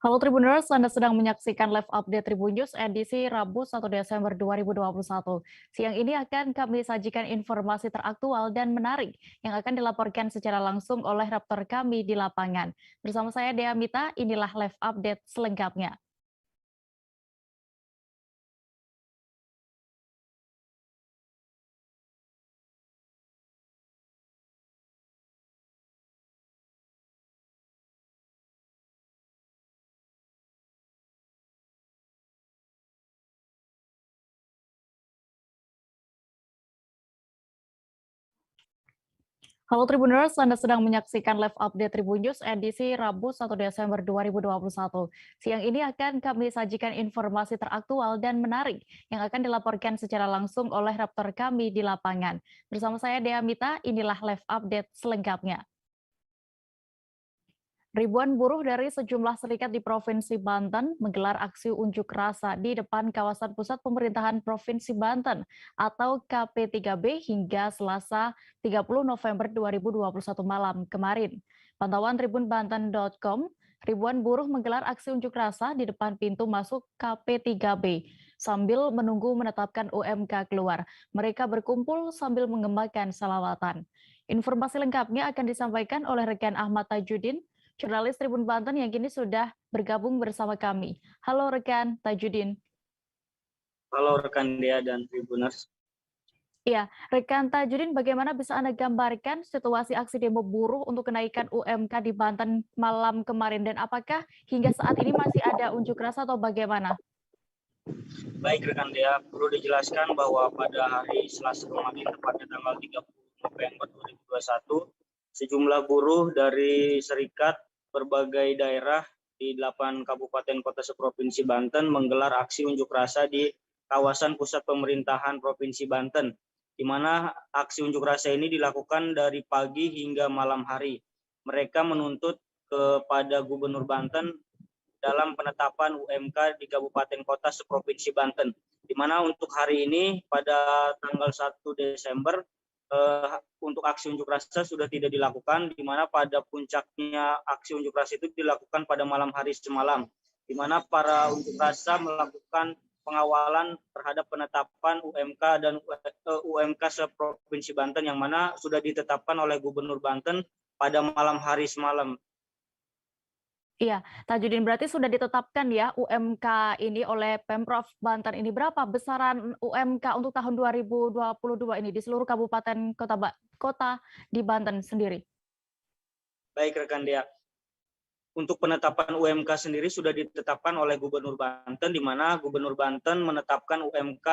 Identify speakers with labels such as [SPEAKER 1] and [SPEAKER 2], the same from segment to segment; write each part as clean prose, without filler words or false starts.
[SPEAKER 1] Halo Tribuners, Anda sedang menyaksikan live update Tribun News edisi Rabu 1 Desember 2021. Siang ini akan kami sajikan informasi teraktual dan menarik yang akan dilaporkan secara langsung oleh reporter kami di lapangan. Bersama saya Dea Mita, inilah live update selengkapnya. Halo Tribuners, Anda sedang menyaksikan live update Tribun News edisi Rabu 1 Desember 2021. Siang ini akan kami sajikan informasi teraktual dan menarik yang akan dilaporkan secara langsung oleh reporter kami di lapangan. Bersama saya Dea Mita, inilah live update selengkapnya. Ribuan buruh dari sejumlah serikat di Provinsi Banten menggelar aksi unjuk rasa di depan kawasan pusat pemerintahan Provinsi Banten atau KP3B hingga Selasa 30 November 2021 malam kemarin. Pantauan tribunbanten.com, ribuan buruh menggelar aksi unjuk rasa di depan pintu masuk KP3B sambil menunggu menetapkan UMK keluar. Mereka berkumpul sambil mengembangkan salawatan. Informasi lengkapnya akan disampaikan oleh rekan Ahmad Tajudin, jurnalis Tribun Banten yang kini sudah bergabung bersama kami. Halo rekan Tajudin.
[SPEAKER 2] Halo rekan Dea dan Tribuners.
[SPEAKER 1] Iya, rekan Tajudin, bagaimana bisa Anda gambarkan situasi aksi demo buruh untuk kenaikan UMK di Banten malam kemarin dan apakah hingga saat ini masih ada unjuk rasa atau bagaimana?
[SPEAKER 2] Baik rekan Dea, perlu dijelaskan bahwa pada hari Selasa kemarin tepatnya tanggal 30 November 2021, sejumlah buruh dari serikat berbagai daerah di 8 kabupaten kota seprovinsi Banten menggelar aksi unjuk rasa di kawasan pusat pemerintahan Provinsi Banten, di mana aksi unjuk rasa ini dilakukan dari pagi hingga malam hari. Mereka menuntut kepada Gubernur Banten dalam penetapan UMK di Kabupaten Kota seprovinsi Banten, di mana untuk hari ini pada tanggal 1 Desember untuk aksi unjuk rasa sudah tidak dilakukan, di mana pada puncaknya aksi unjuk rasa itu dilakukan pada malam hari semalam, di mana para unjuk rasa melakukan pengawalan terhadap penetapan UMK dan UMK seprovinsi Banten yang mana sudah ditetapkan oleh Gubernur Banten pada malam hari semalam.
[SPEAKER 1] Iya, Tajudin, berarti sudah ditetapkan ya UMK ini oleh Pemprov Banten ini. Berapa besaran UMK untuk tahun 2022 ini di seluruh kabupaten kota di Banten sendiri?
[SPEAKER 2] Baik rekan Dea, untuk penetapan UMK sendiri sudah ditetapkan oleh Gubernur Banten, di mana Gubernur Banten menetapkan UMK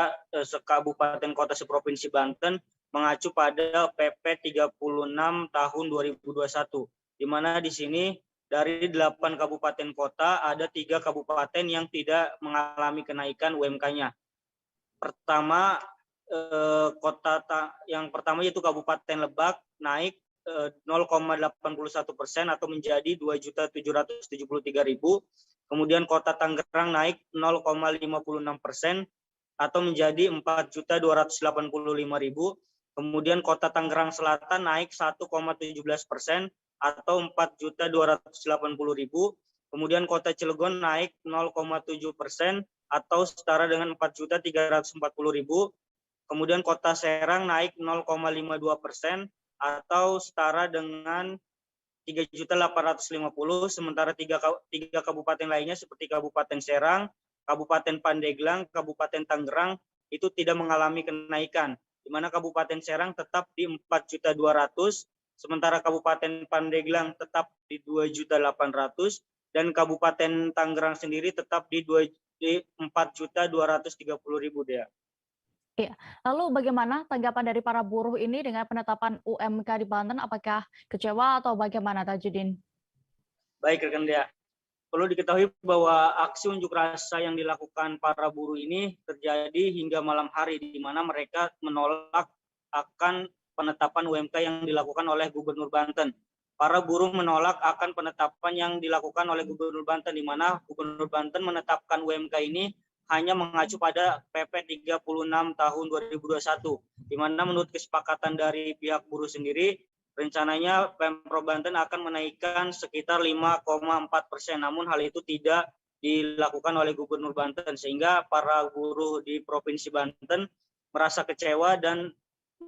[SPEAKER 2] sekabupaten kota seprovinsi Banten mengacu pada PP 36 tahun 2021, di mana di sini dari 8 kabupaten kota ada 3 kabupaten yang tidak mengalami kenaikan UMK-nya. Pertama, yang pertama yaitu Kabupaten Lebak naik 0,81% atau menjadi 2.773.000. Kemudian Kota Tangerang naik 0,56% atau menjadi 4.285.000. Kemudian Kota Tangerang Selatan naik 1,17% atau 4.280.000. Kemudian Kota Cilegon naik 0,7% atau setara dengan 4.340.000. Kemudian Kota Serang naik 0,52% atau setara dengan 3.850.000, sementara tiga kabupaten lainnya seperti Kabupaten Serang, Kabupaten Pandeglang, Kabupaten Tangerang itu tidak mengalami kenaikan, di mana Kabupaten Serang tetap di 4.200.000, sementara Kabupaten Pandeglang tetap di 2.800.000 dan Kabupaten Tangerang sendiri tetap di 4.230.000 dia.
[SPEAKER 1] Iya. Lalu bagaimana tanggapan dari para buruh ini dengan penetapan UMK di Banten? Apakah kecewa atau bagaimana, Tajudin?
[SPEAKER 2] Baik rekan Dea, perlu diketahui bahwa aksi unjuk rasa yang dilakukan para buruh ini terjadi hingga malam hari, di mana mereka menolak akan penetapan UMK yang dilakukan oleh Gubernur Banten. Para buruh menolak akan penetapan yang dilakukan oleh Gubernur Banten, di mana Gubernur Banten menetapkan UMK ini hanya mengacu pada PP 36 tahun 2021, di mana menurut kesepakatan dari pihak buruh sendiri, rencananya Pemprov Banten akan menaikkan sekitar 5,4%. Namun hal itu tidak dilakukan oleh Gubernur Banten, sehingga para buruh di Provinsi Banten merasa kecewa dan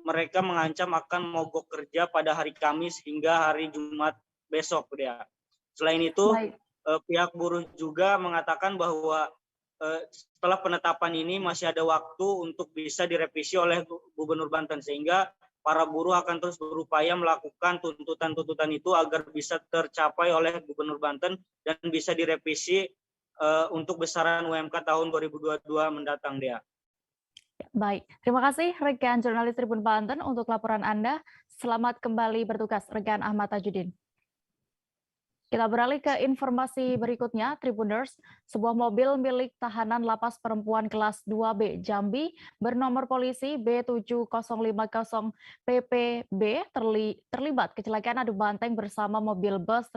[SPEAKER 2] mereka mengancam akan mogok kerja pada hari Kamis hingga hari Jumat besok. Selain itu,
[SPEAKER 1] Baik.
[SPEAKER 2] pihak buruh juga mengatakan bahwa setelah penetapan ini masih ada waktu untuk bisa direvisi oleh Gubernur Banten, sehingga para buruh akan terus berupaya melakukan tuntutan-tuntutan itu agar bisa tercapai oleh Gubernur Banten dan bisa direvisi untuk besaran UMK tahun 2022 mendatang, Dea.
[SPEAKER 1] Baik, terima kasih rekan jurnalis Tribun Banten untuk laporan Anda. Selamat kembali bertugas, rekan Ahmad Tajudin. Kita beralih ke informasi berikutnya, Tribuners. Sebuah mobil milik tahanan lapas perempuan kelas 2B Jambi bernomor polisi B7050 PPB terlibat kecelakaan adu banteng bersama mobil bus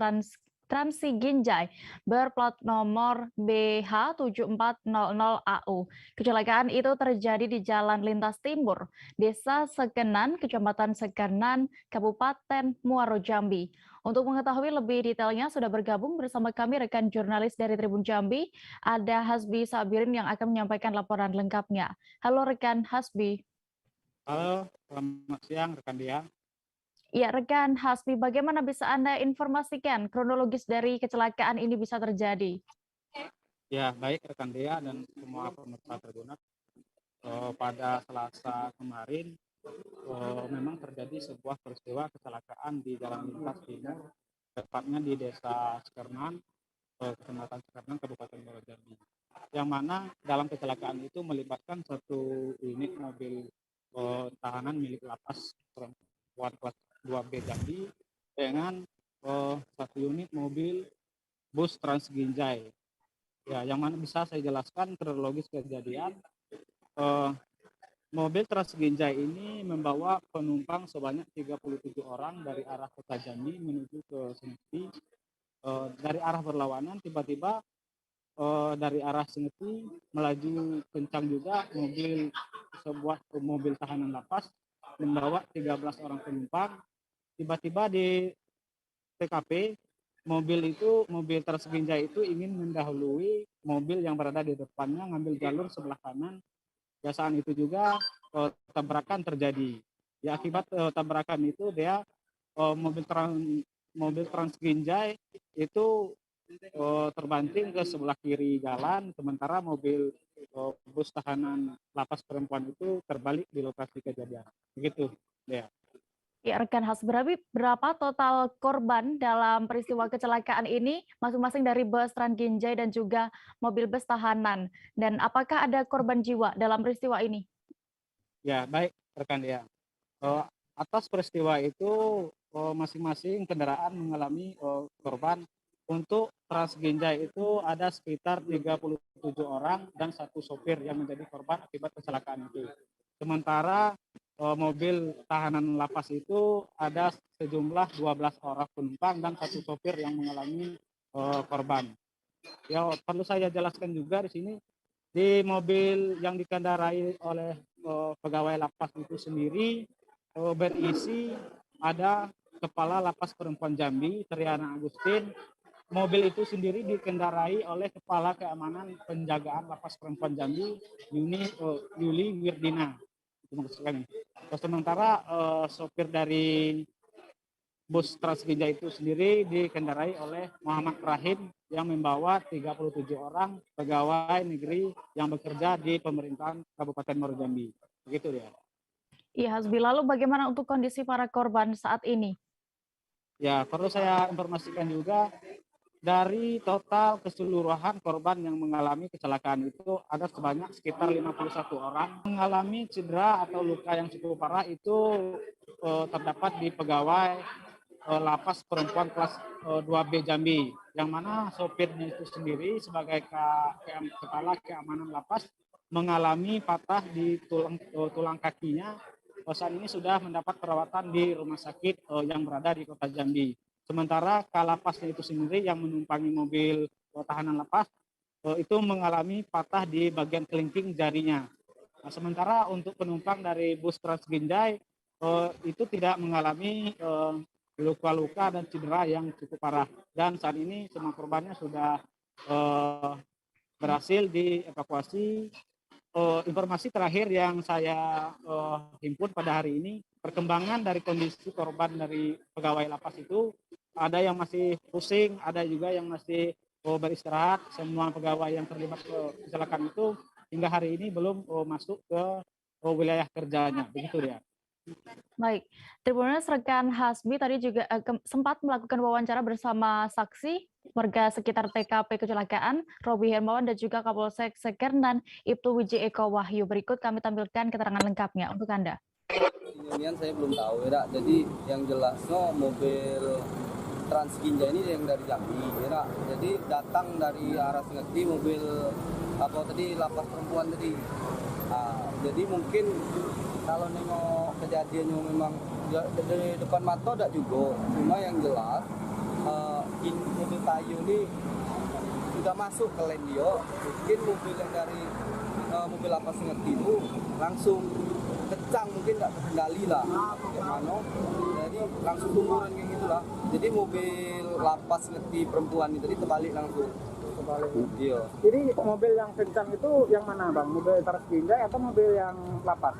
[SPEAKER 1] Transi Ginjai berplat nomor BH7400AU. Kecelakaan itu terjadi di Jalan Lintas Timur, Desa Sekenan, Kecamatan Sekenan, Kabupaten Muaro Jambi. Untuk mengetahui lebih detailnya sudah bergabung bersama kami rekan jurnalis dari Tribun Jambi, ada Hasbi Sabirin yang akan menyampaikan laporan lengkapnya. Halo rekan Hasbi.
[SPEAKER 3] Halo, selamat siang rekan Dia.
[SPEAKER 1] Ya, rekan Hasbi, bagaimana bisa Anda informasikan kronologis dari kecelakaan ini bisa terjadi?
[SPEAKER 3] Ya, baik rekan Dia dan semua pemirsa Tribunat. Pada Selasa kemarin memang terjadi sebuah peristiwa kecelakaan di Jalan Lintas Timur, tepatnya di Desa Sekernan, Kecamatan Sekernan, Kabupaten Muaro Jambi. Yang mana dalam kecelakaan itu melibatkan satu unit mobil tahanan milik lapas perempuan kelas 2B Jambi dengan satu unit mobil bus Trans Ginjai. Ya, yang mana bisa saya jelaskan kronologis kejadian. Mobil Trans Ginjai ini membawa penumpang sebanyak 37 orang dari arah Kota Jambi menuju ke Seneti. Dari arah berlawanan tiba-tiba dari arah Seneti melaju kencang juga sebuah mobil tahanan lapas membawa 13 orang penumpang. Tiba-tiba di TKP mobil Trans Ginjai itu ingin mendahului mobil yang berada di depannya, ngambil jalur sebelah kanan. Saat itu juga tabrakan terjadi. Ya, akibat tabrakan itu dia mobil Trans Ginjai itu terbanting ke sebelah kiri jalan, sementara mobil bus tahanan lapas perempuan itu terbalik di lokasi kejadian. Begitu, ya.
[SPEAKER 1] Ya, rekan Hasbi, berapa total korban dalam peristiwa kecelakaan ini, masing-masing dari bus Trans Ginjai dan juga mobil bus tahanan? Dan apakah ada korban jiwa dalam peristiwa ini?
[SPEAKER 3] Ya, baik rekan Dia. Atas peristiwa itu masing-masing kendaraan mengalami korban. Untuk Trans Ginjai itu ada sekitar 37 orang dan satu sopir yang menjadi korban akibat kecelakaan itu. Sementara mobil tahanan lapas itu ada sejumlah 12 orang penumpang dan satu sopir yang mengalami korban. Ya, perlu saya jelaskan juga di sini, di mobil yang dikendarai oleh pegawai lapas itu sendiri berisi ada Kepala Lapas Perempuan Jambi, Triana Agustin. Mobil itu sendiri dikendarai oleh Kepala Keamanan Penjagaan Lapas Perempuan Jambi, Yuli Wirdina. Sementara sopir dari bus Trans Ginjai itu sendiri dikendarai oleh Muhammad Rahim yang membawa 37 orang pegawai negeri yang bekerja di pemerintahan Kabupaten Muaro Jambi. Begitu ya.
[SPEAKER 1] Iya, Hasbi. Lalu bagaimana untuk kondisi para korban saat ini?
[SPEAKER 3] Ya, perlu saya informasikan juga, dari total keseluruhan korban yang mengalami kecelakaan itu ada sebanyak sekitar 51 orang. Mengalami cedera atau luka yang cukup parah itu terdapat di pegawai lapas perempuan kelas 2B Jambi, yang mana sopirnya itu sendiri sebagai kepala keamanan lapas mengalami patah di tulang kakinya. Saat ini sudah mendapat perawatan di rumah sakit yang berada di Kota Jambi. Sementara kalapasnya itu sendiri yang menumpangi mobil tahanan lapas itu mengalami patah di bagian kelingking jarinya. Nah, sementara untuk penumpang dari bus Trans Ginjai itu tidak mengalami luka-luka dan cedera yang cukup parah. Dan saat ini semua korbannya sudah berhasil dievakuasi. Informasi terakhir yang saya himpun pada hari ini, perkembangan dari kondisi korban dari pegawai lapas itu, ada yang masih pusing, ada juga yang masih beristirahat. Semua pegawai yang terlibat kecelakaan itu hingga hari ini belum masuk ke wilayah kerjanya, begitu ya.
[SPEAKER 1] Baik, Tribuners, rekan Hasbi tadi juga sempat melakukan wawancara bersama saksi warga sekitar TKP kecelakaan, Robi Hermawan dan juga Kapolsek Sekernan, Ibtu Wiji Eko Wahyu. Berikut kami tampilkan keterangan lengkapnya untuk Anda.
[SPEAKER 4] Ini saya belum tahu ya, jadi yang jelas mobil Transginja ini yang dari Jambi, ya. Jadi datang dari arah Singati mobil lapas perempuan tadi. Nah, jadi mungkin kalau nengok kejadiannya memang dari depan mata tidak juga, cuma yang jelas mobil kayu ini sudah masuk ke lane dia. Mungkin mobil yang dari mobil lapas Singati itu langsung kencang, mungkin tidak terkendali lah, bagaimana, jadi langsung tumburan kayak gitulah. Jadi mobil lapas Singati perempuan ini tadi terbalik langsung. Iya.
[SPEAKER 3] Jadi mobil yang kencang itu yang mana bang? Mobil Transginja atau mobil yang lapas?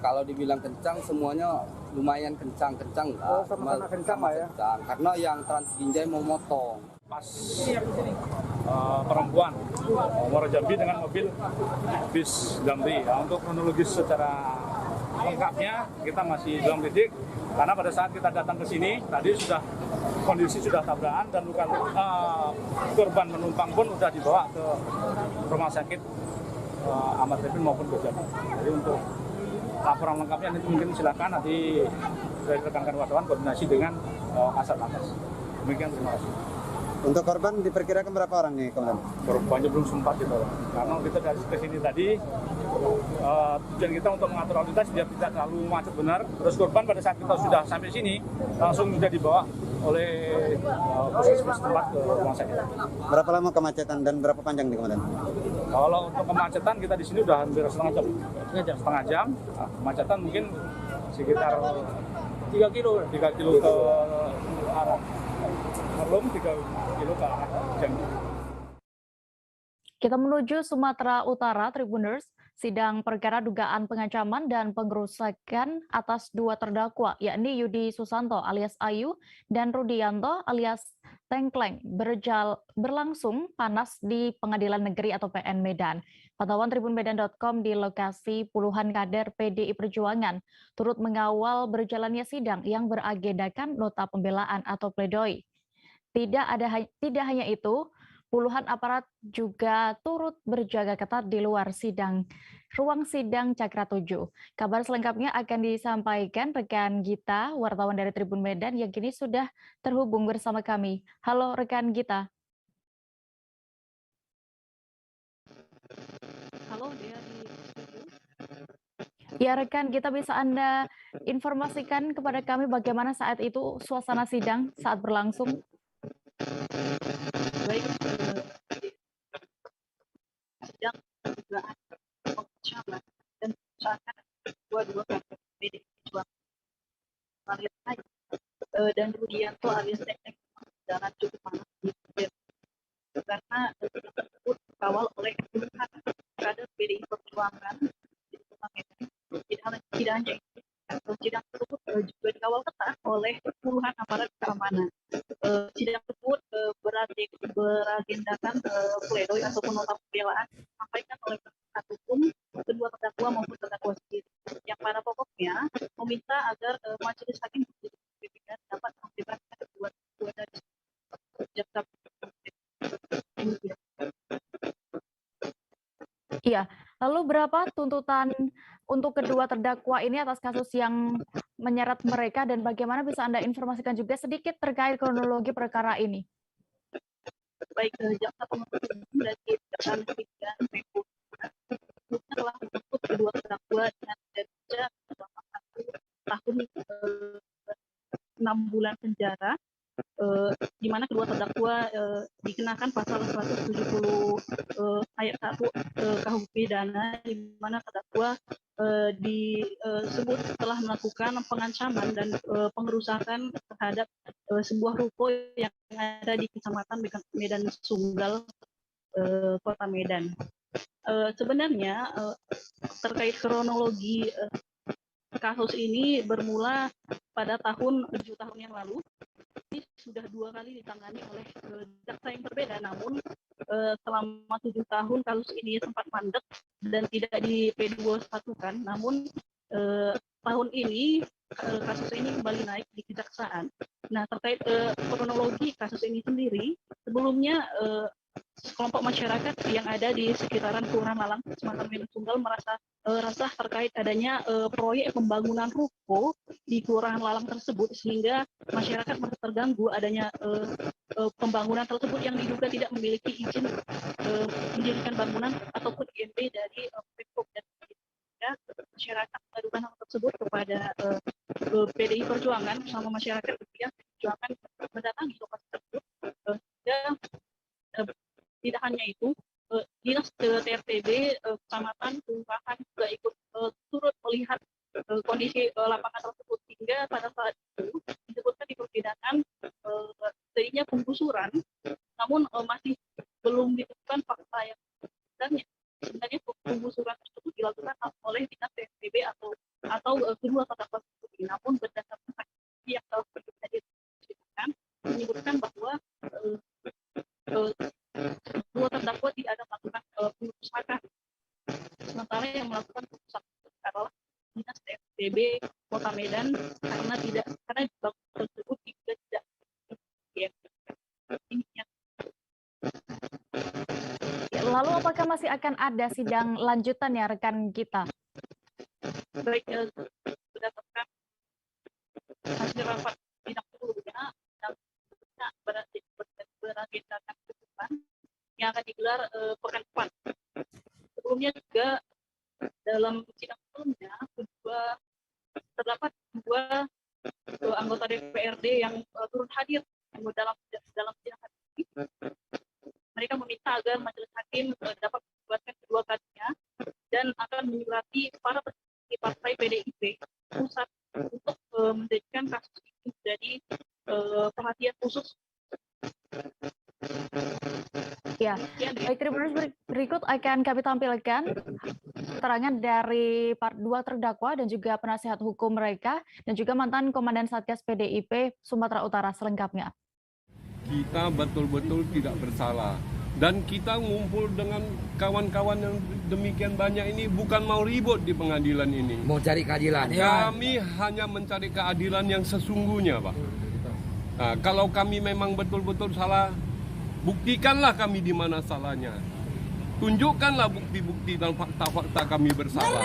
[SPEAKER 4] Kalau dibilang kencang, semuanya lumayan kencang lah.
[SPEAKER 3] Sama-sama kencang lah ya.
[SPEAKER 4] Kencang. Karena yang Transginja mau motong.
[SPEAKER 5] Pas perempuan Muara Jambi dengan mobil bis Jambi. Untuk kronologis secara lengkapnya kita masih dalam lidik, karena pada saat kita datang ke sini tadi kondisi sudah tabrakan dan korban penumpang pun sudah dibawa ke rumah sakit Ahmad Refin maupun ke Jambi. Jadi untuk laporan lengkapnya nanti mungkin silakan nanti dari rekan-rekan wartawan koordinasi dengan Kasat Lantas. Demikian, terima kasih.
[SPEAKER 6] Untuk korban diperkirakan berapa orang nih, Komandan?
[SPEAKER 5] Korbannya belum sempat gitu, karena kita dari kesini tadi tujuan kita untuk mengatur lalu lintas biar tidak terlalu macet benar. Terus korban pada saat kita sudah sampai sini langsung sudah dibawa oleh puskesmas tempat ke rumah sakit.
[SPEAKER 6] Berapa lama kemacetan dan berapa panjang nih, Komandan?
[SPEAKER 5] Kalau untuk kemacetan kita di sini udah hampir setengah jam. Setengah jam. Nah, kemacetan mungkin sekitar 3 kilo ke arah belum 3 kilo ke arah Jambi.
[SPEAKER 1] Kita menuju Sumatera Utara, Tribuners. Sidang perkara dugaan pengancaman dan pengerusakan atas 2 terdakwa, yakni Yudi Susanto alias Ayu dan Rudianto alias Tengkleng, berlangsung panas di Pengadilan Negeri atau PN Medan. Pantauan tribunmedan.com di lokasi puluhan kader PDI Perjuangan turut mengawal berjalannya sidang yang beragendakan nota pembelaan atau pledoi. Tidak hanya itu, puluhan aparat juga turut berjaga ketat di luar ruang sidang Cakra 7. Kabar selengkapnya akan disampaikan rekan Gita, wartawan dari Tribun Medan yang kini sudah terhubung bersama kami. Halo rekan Gita. Halo, dia di studio. Ya rekan, kita bisa Anda informasikan kepada kami bagaimana saat itu suasana sidang saat berlangsung?
[SPEAKER 7] Baik, sidang dugaan pengancaman dan pengerusakan dua kader PDI Perjuangan alias Ayu dan Rudianto alias Tengkleng dengan cukup panas di Medan, karena sidang tersebut dikawal oleh puluhan kader PDI Perjuangan di Kota Medan. Tidak hanya itu, sidang tersebut juga dikawal ketat oleh puluhan aparat keamanan. Sidang tersebut beragendakan pledoi ataupun nota pembelaan disampaikan oleh penasihat hukum kedua terdakwa maupun terdakwa sendiri, yang pada pokoknya meminta agar majelis hakim pimpinan dapat membebaskan kedua dari jaksa.
[SPEAKER 1] Iya, lalu berapa tuntutan untuk kedua terdakwa ini atas kasus yang menyeret mereka dan bagaimana bisa Anda informasikan juga sedikit terkait kronologi perkara ini?
[SPEAKER 7] Baik, jaksa penuntut umum dari Kejaksaan Negeri Medan telah menuntut kedua terdakwa dengan denda selama 1 tahun 6 bulan penjara di mana kedua terdakwa dikenakan pasal 170 ayat 1 KUH pidana, di mana terdakwa disebut telah melakukan pengancaman dan pengerusakan terhadap sebuah ruko yang ada di Kecamatan Medan Sunggal, Kota Medan. Sebenarnya terkait kronologi kasus ini bermula pada 7 tahun yang lalu. Ini sudah 2 kali ditangani oleh jaksa yang berbeda, namun selama 7 tahun kasus ini sempat mandek dan tidak di P21-kan. Namun tahun ini kasus ini kembali naik di kejaksaan. Nah, terkait kronologi kasus ini sendiri, sebelumnya kelompok masyarakat yang ada di sekitaran Kelurahan Lalang, Kecamatan Medan Sunggal merasa resah terkait adanya proyek pembangunan ruko di Kelurahan Lalang tersebut, sehingga masyarakat merasa terganggu adanya pembangunan tersebut yang diduga tidak memiliki izin mendirikan bangunan ataupun IMB dari Pemkop. Dan masyarakat mengadukan hal tersebut kepada PDI Perjuangan bersama masyarakat yang perjuangan mendatangi lokasi tersebut. Dan tidak hanya itu, dinas TRTB kecamatan kelurahan juga ikut turut melihat kondisi lapangan tersebut, hingga pada saat itu disebutkan di persidangan terjadinya penggusuran, namun masih belum ditemukan fakta yang sebenarnya penggusuran tersebut dilakukan oleh dinas TRTB atau kedua terdakwa tersebut. Namun berdasarkan saksi yang telah dipersidangan menyebutkan bahwa kedua terdakwa tidak ada melakukan pengerusakan, sementara yang melakukan pengerusakan adalah dinas TRTB Kota Medan karena bangunan tersebut juga tidak
[SPEAKER 1] Lalu apakah masih akan ada sidang lanjutan ya rekan kita?
[SPEAKER 7] Baik, berdasarkan hasil rapat sidang sebelumnya beragendakan ke depan yang akan digelar pekan depan. Sebelumnya juga dalam sidang sebelumnya terdapat dua anggota DPRD yang turut hadir dalam sidang hari ini. Mereka meminta agar majelis hakim dapat membuatkan kedua kalinya dan akan menyurati para petinggi partai PDIP pusat untuk menjadikan kasus ini menjadi perhatian khusus.
[SPEAKER 1] Ya, baik, Tribuners, berikut akan kami tampilkan keterangan dari dua terdakwa dan juga penasihat hukum mereka dan juga mantan Komandan Satgas PDIP Sumatera Utara selengkapnya.
[SPEAKER 8] Kita betul-betul tidak bersalah dan kita ngumpul dengan kawan-kawan yang demikian banyak ini bukan mau ribut di pengadilan ini.
[SPEAKER 9] Mau cari keadilan.
[SPEAKER 8] Kami hanya mencari keadilan yang sesungguhnya, Pak. Nah, kalau kami memang betul-betul salah, buktikanlah kami di mana salahnya. Tunjukkanlah bukti-bukti dan fakta-fakta kami bersalah.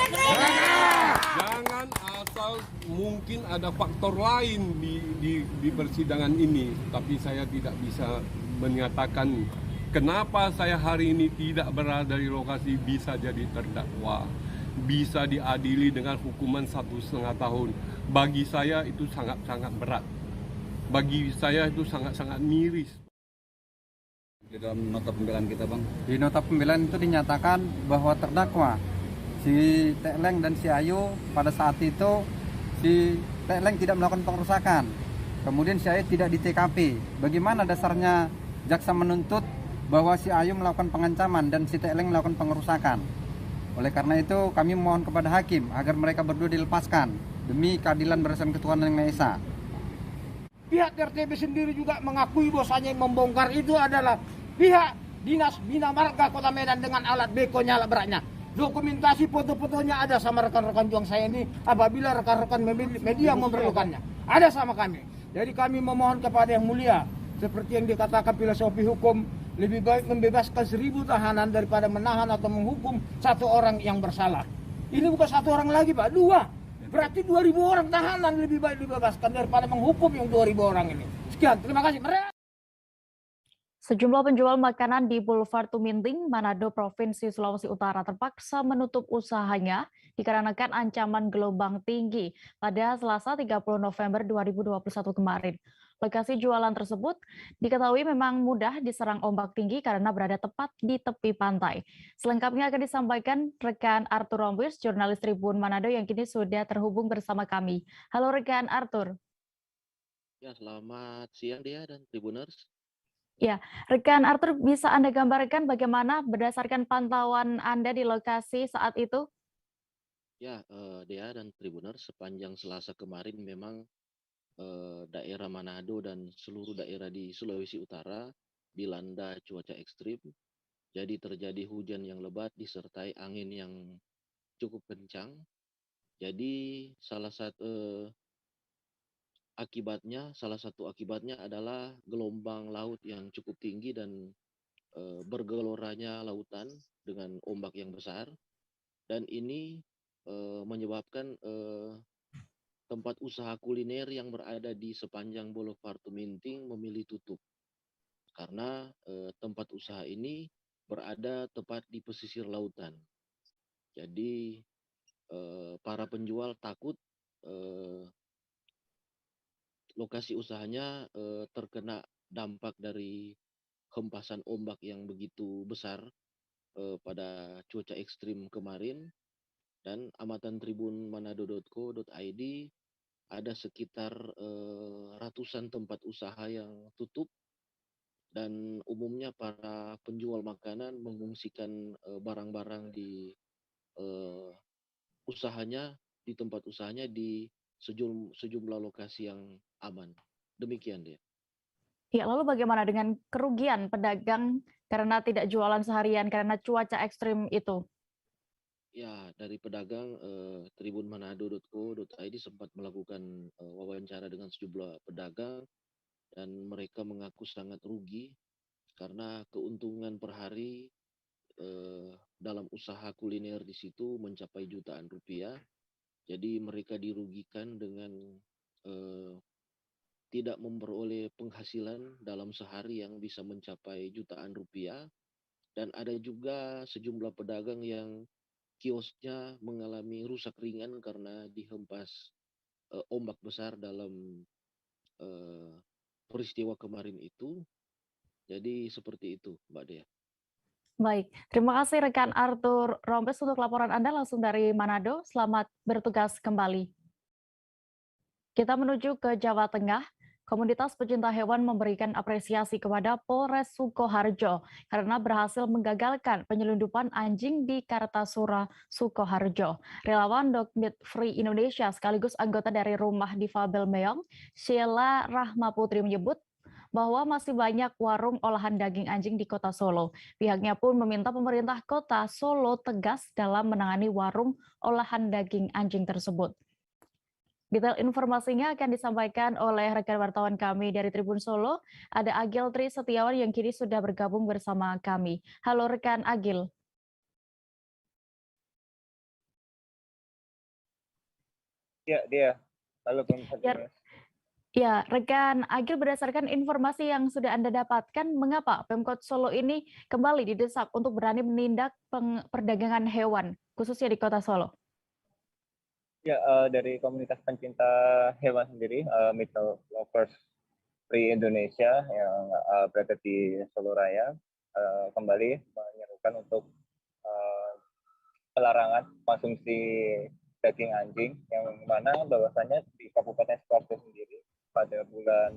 [SPEAKER 8] Jangan asal mungkin ada faktor lain di persidangan ini, tapi saya tidak bisa menyatakan kenapa saya hari ini tidak berada di lokasi bisa jadi terdakwa, bisa diadili dengan hukuman 1,5 tahun. Bagi saya itu sangat-sangat berat. Bagi saya itu sangat-sangat miris.
[SPEAKER 4] Di dalam nota pembelaan kita, Bang,
[SPEAKER 10] di nota pembelaan itu dinyatakan bahwa terdakwa si Tekleng dan si Ayu pada saat itu si Tekleng tidak melakukan pengerusakan, kemudian si Ayu tidak di TKP. Bagaimana dasarnya jaksa menuntut bahwa si Ayu melakukan pengancaman dan si Tekleng melakukan pengerusakan? Oleh karena itu kami mohon kepada hakim agar mereka berdua dilepaskan demi keadilan berdasarkan ketuhanan Yang Maha Esa.
[SPEAKER 9] Pihak RTB sendiri juga mengakui bahwasanya yang membongkar itu adalah pihak Dinas Bina Marga Kota Medan dengan alat bekonya, alat beratnya. Dokumentasi foto-fotonya ada sama rekan-rekan juang saya ini apabila rekan-rekan media memerlukannya. Ada sama kami. Jadi kami memohon kepada Yang Mulia, seperti yang dikatakan filosofi hukum, lebih baik membebaskan 1.000 tahanan daripada menahan atau menghukum 1 orang yang bersalah. Ini bukan 1 orang lagi, Pak, 2. Berarti 2.000 orang tahanan lebih baik dibebaskan daripada menghukum yang 2.000 orang ini. Sekian, terima kasih.
[SPEAKER 1] Sejumlah penjual makanan di Boulevard Tuminting, Manado, Provinsi Sulawesi Utara terpaksa menutup usahanya dikarenakan ancaman gelombang tinggi pada Selasa 30 November 2021 kemarin. Lokasi jualan tersebut diketahui memang mudah diserang ombak tinggi karena berada tepat di tepi pantai. Selengkapnya akan disampaikan rekan Arthur Rombus, jurnalis Tribun Manado yang kini sudah terhubung bersama kami. Halo rekan Arthur.
[SPEAKER 11] Ya, selamat siang Dea dan Tribuners.
[SPEAKER 1] Ya, rekan Arthur, bisa Anda gambarkan bagaimana berdasarkan pantauan Anda di lokasi saat itu?
[SPEAKER 11] Ya, Dea dan Tribuners, sepanjang Selasa kemarin memang daerah Manado dan seluruh daerah di Sulawesi Utara dilanda cuaca ekstrim. Jadi terjadi hujan yang lebat disertai angin yang cukup kencang. Jadi salah satu akibatnya adalah gelombang laut yang cukup tinggi dan bergeloranya lautan dengan ombak yang besar, dan ini menyebabkan tempat usaha kuliner yang berada di sepanjang Boulevard Tuminting memilih tutup karena tempat usaha ini berada tepat di pesisir lautan. Jadi para penjual takut lokasi usahanya terkena dampak dari hempasan ombak yang begitu besar pada cuaca ekstrim kemarin. Dan amatan Tribun Manado.co.id ada sekitar ratusan tempat usaha yang tutup, dan umumnya para penjual makanan mengungsikan barang-barang di tempat usahanya di sejumlah lokasi yang aman. Demikian dia.
[SPEAKER 1] Ya, lalu bagaimana dengan kerugian pedagang karena tidak jualan seharian karena cuaca ekstrim itu?
[SPEAKER 11] Ya, dari pedagang Tribun Manado.co.id sempat melakukan wawancara dengan sejumlah pedagang, dan mereka mengaku sangat rugi karena keuntungan per hari dalam usaha kuliner di situ mencapai jutaan rupiah. Jadi mereka dirugikan dengan tidak memperoleh penghasilan dalam sehari yang bisa mencapai jutaan rupiah. Dan ada juga sejumlah pedagang yang kiosnya mengalami rusak ringan karena dihempas ombak besar dalam peristiwa kemarin itu. Jadi seperti itu, Mbak Dea.
[SPEAKER 1] Baik, terima kasih rekan Arthur Rombes untuk laporan Anda langsung dari Manado. Selamat bertugas kembali. Kita menuju ke Jawa Tengah. Komunitas pecinta hewan memberikan apresiasi kepada Polres Sukoharjo karena berhasil menggagalkan penyelundupan anjing di Kartasura, Sukoharjo. Relawan Dog Meat Free Indonesia sekaligus anggota dari Rumah Difabel Meong, Sheila Rahmaputri menyebut bahwa masih banyak warung olahan daging anjing di Kota Solo. Pihaknya pun meminta pemerintah Kota Solo tegas dalam menangani warung olahan daging anjing tersebut. Detail informasinya akan disampaikan oleh rekan wartawan kami dari Tribun Solo. Ada Agil Tri Setiawan yang kini sudah bergabung bersama kami. Halo rekan Agil.
[SPEAKER 12] Ya, dia. Halo pemirsa.
[SPEAKER 1] Ya, rekan Agil, berdasarkan informasi yang sudah Anda dapatkan, mengapa Pemkot Solo ini kembali didesak untuk berani menindak perdagangan hewan, khususnya di Kota Solo?
[SPEAKER 12] Ya, dari komunitas pencinta hewan sendiri, Meat Lovers Free Indonesia yang berada di Solo Raya, kembali menyerukan untuk pelarangan konsumsi daging anjing, yang mana bahwasanya di Kabupaten Sidoarjo sendiri pada bulan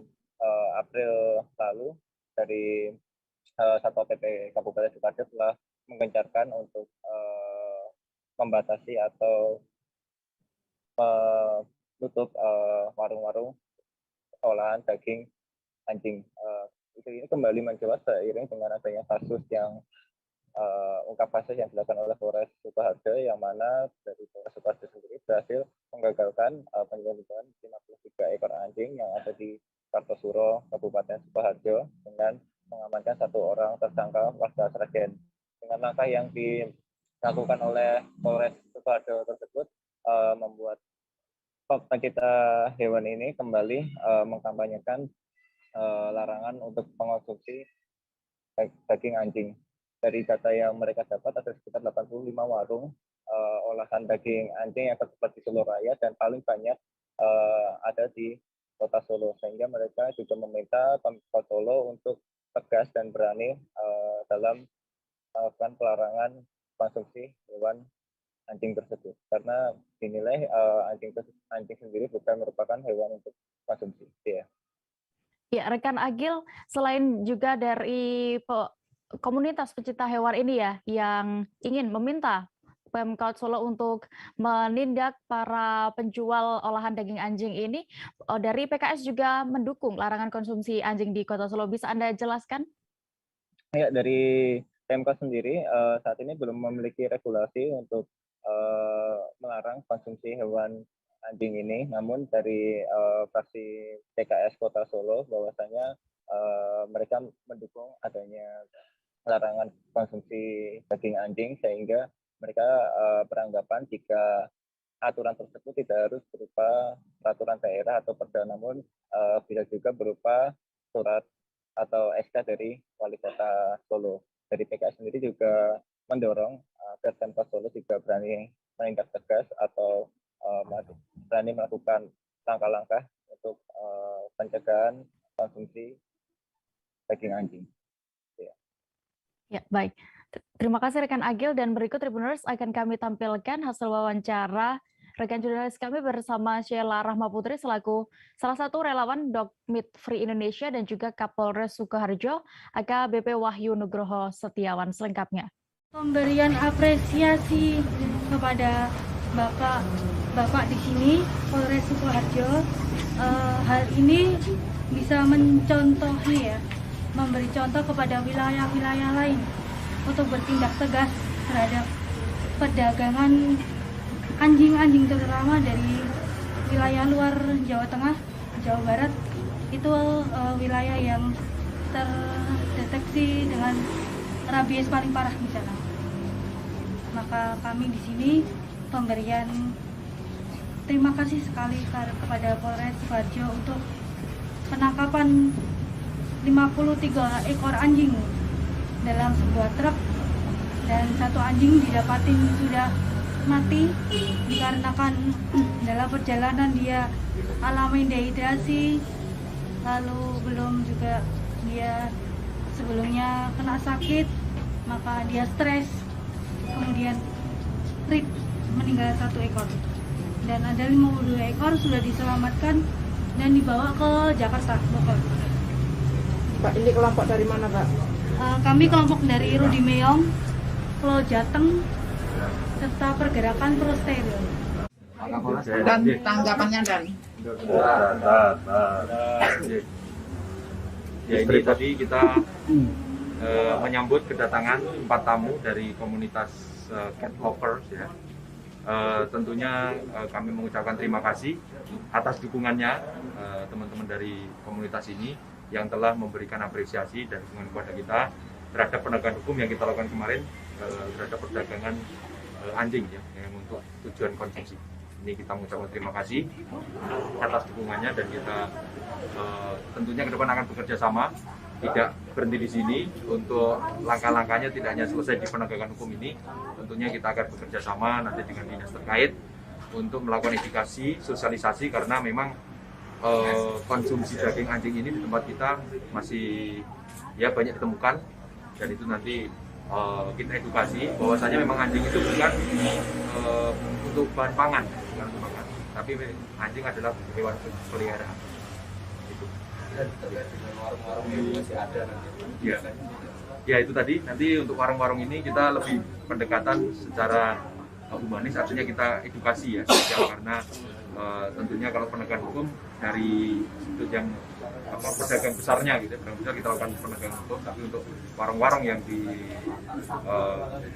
[SPEAKER 12] April lalu dari Satpol PP Kabupaten Sidoarjo telah menggencarkan untuk membatasi atau menutup warung-warung olahan daging anjing. Ini kembali mencuat seiring dengan adanya kasus yang kasus yang dilakukan oleh Polres Sukoharjo, yang mana dari Polres Sukoharjo sendiri berhasil menggagalkan penyelundupan 53 ekor anjing yang ada di Kartosuro, Kabupaten Sukoharjo, dengan mengamankan 1 orang tersangka warga Sragen. Dengan langkah yang dilakukan oleh Polres Sukoharjo tersebut, membuat pencinta hewan ini kembali mengkampanyekan larangan untuk mengonsumsi daging anjing. Dari data yang mereka dapat, ada sekitar 85 warung olahan daging anjing yang tersebar di Solo Raya, dan paling banyak ada di Kota Solo, sehingga mereka juga meminta Pemkot Solo untuk tegas dan berani dalam melakukan pelarangan konsumsi hewan anjing tersebut, karena dinilai anjing sendiri bukan merupakan hewan untuk konsumsi.
[SPEAKER 1] Ya, rekan Agil, selain juga dari komunitas pecinta hewan ini ya, yang ingin meminta Pemkot Solo untuk menindak para penjual olahan daging anjing ini, dari PKS juga mendukung larangan konsumsi anjing di Kota Solo. Bisa Anda jelaskan?
[SPEAKER 12] Ya, dari Pemkot sendiri saat ini belum memiliki regulasi untuk melarang konsumsi hewan anjing ini. Namun dari fraksi PKS Kota Solo bahwasanya mereka mendukung adanya larangan konsumsi daging anjing, sehingga mereka beranggapan jika aturan tersebut tidak harus berupa peraturan daerah atau perda, namun bisa juga berupa surat atau SK dari Wali Kota Solo. Dari PKS sendiri juga mendorong agar Pemkot Solo juga berani menindak tegas atau berani melakukan langkah-langkah untuk pencegahan konsumsi daging anjing.
[SPEAKER 1] Ya, baik. Terima kasih rekan Agil, dan berikut Tribuners akan kami tampilkan hasil wawancara rekan jurnalis kami bersama Sheila Rahmaputri selaku salah satu relawan Dog Meat Free Indonesia dan juga Kapolres Sukoharjo AKBP Wahyu Nugroho Setiawan. Selengkapnya.
[SPEAKER 13] Pemberian apresiasi kepada Bapak di sini Polres Sukoharjo, hal ini bisa mencontohi ya, memberi contoh kepada wilayah-wilayah lain untuk bertindak tegas terhadap perdagangan anjing-anjing, terutama dari wilayah luar Jawa Tengah, Jawa Barat. Itu wilayah yang terdeteksi dengan rabies paling parah misalnya. Maka kami di sini pemberian terima kasih sekali kepada Polres Sukoharjo untuk penangkapan 53 ekor anjing dalam sebuah truk, dan satu anjing didapatin sudah mati dikarenakan dalam perjalanan dia alami dehidrasi, lalu belum juga dia sebelumnya kena sakit, maka dia stres, kemudian meninggal satu ekor, dan ada 52 ekor sudah diselamatkan dan dibawa ke Jakarta Bogor.
[SPEAKER 14] Pak, ini kelompok dari mana, Pak?
[SPEAKER 13] Kami kelompok dari Rudi Meong, Pulau Jateng, serta Pergerakan Pro Stereo.
[SPEAKER 14] Dan tanggapannya, Dan?
[SPEAKER 15] Ya, ini tadi kita menyambut kedatangan 4 tamu dari komunitas cat lovers ya. Tentunya kami mengucapkan terima kasih atas dukungannya teman-teman dari komunitas ini yang telah memberikan apresiasi dan dukungan kepada kita terhadap penegakan hukum yang kita lakukan kemarin terhadap perdagangan anjing ya, yang untuk tujuan konsumsi. Ini kita mengucapkan terima kasih atas dukungannya, dan kita tentunya ke depan akan bekerja sama, tidak berhenti di sini. Untuk langkah-langkahnya tidak hanya selesai di penegakan hukum ini, tentunya kita akan bekerja sama nanti dengan dinas terkait untuk melakukan edukasi, sosialisasi, karena memang konsumsi daging anjing ini di tempat kita masih ya banyak ditemukan, dan itu nanti kita edukasi bahwasanya memang anjing itu bukan untuk bahan pangan, bukan untuk makan, tapi anjing adalah hewan peliharaan. Itu.
[SPEAKER 4] Warung-warung ini masih ada nanti.
[SPEAKER 15] Ya itu tadi, nanti untuk warung-warung ini kita lebih pendekatan secara humanis, artinya kita edukasi ya, karena tentunya kalau penegakan hukum dari sudut yang pedagang besarnya gitu, pedagang besar kita lakukan penegakan hukum, tapi untuk warung-warung yang di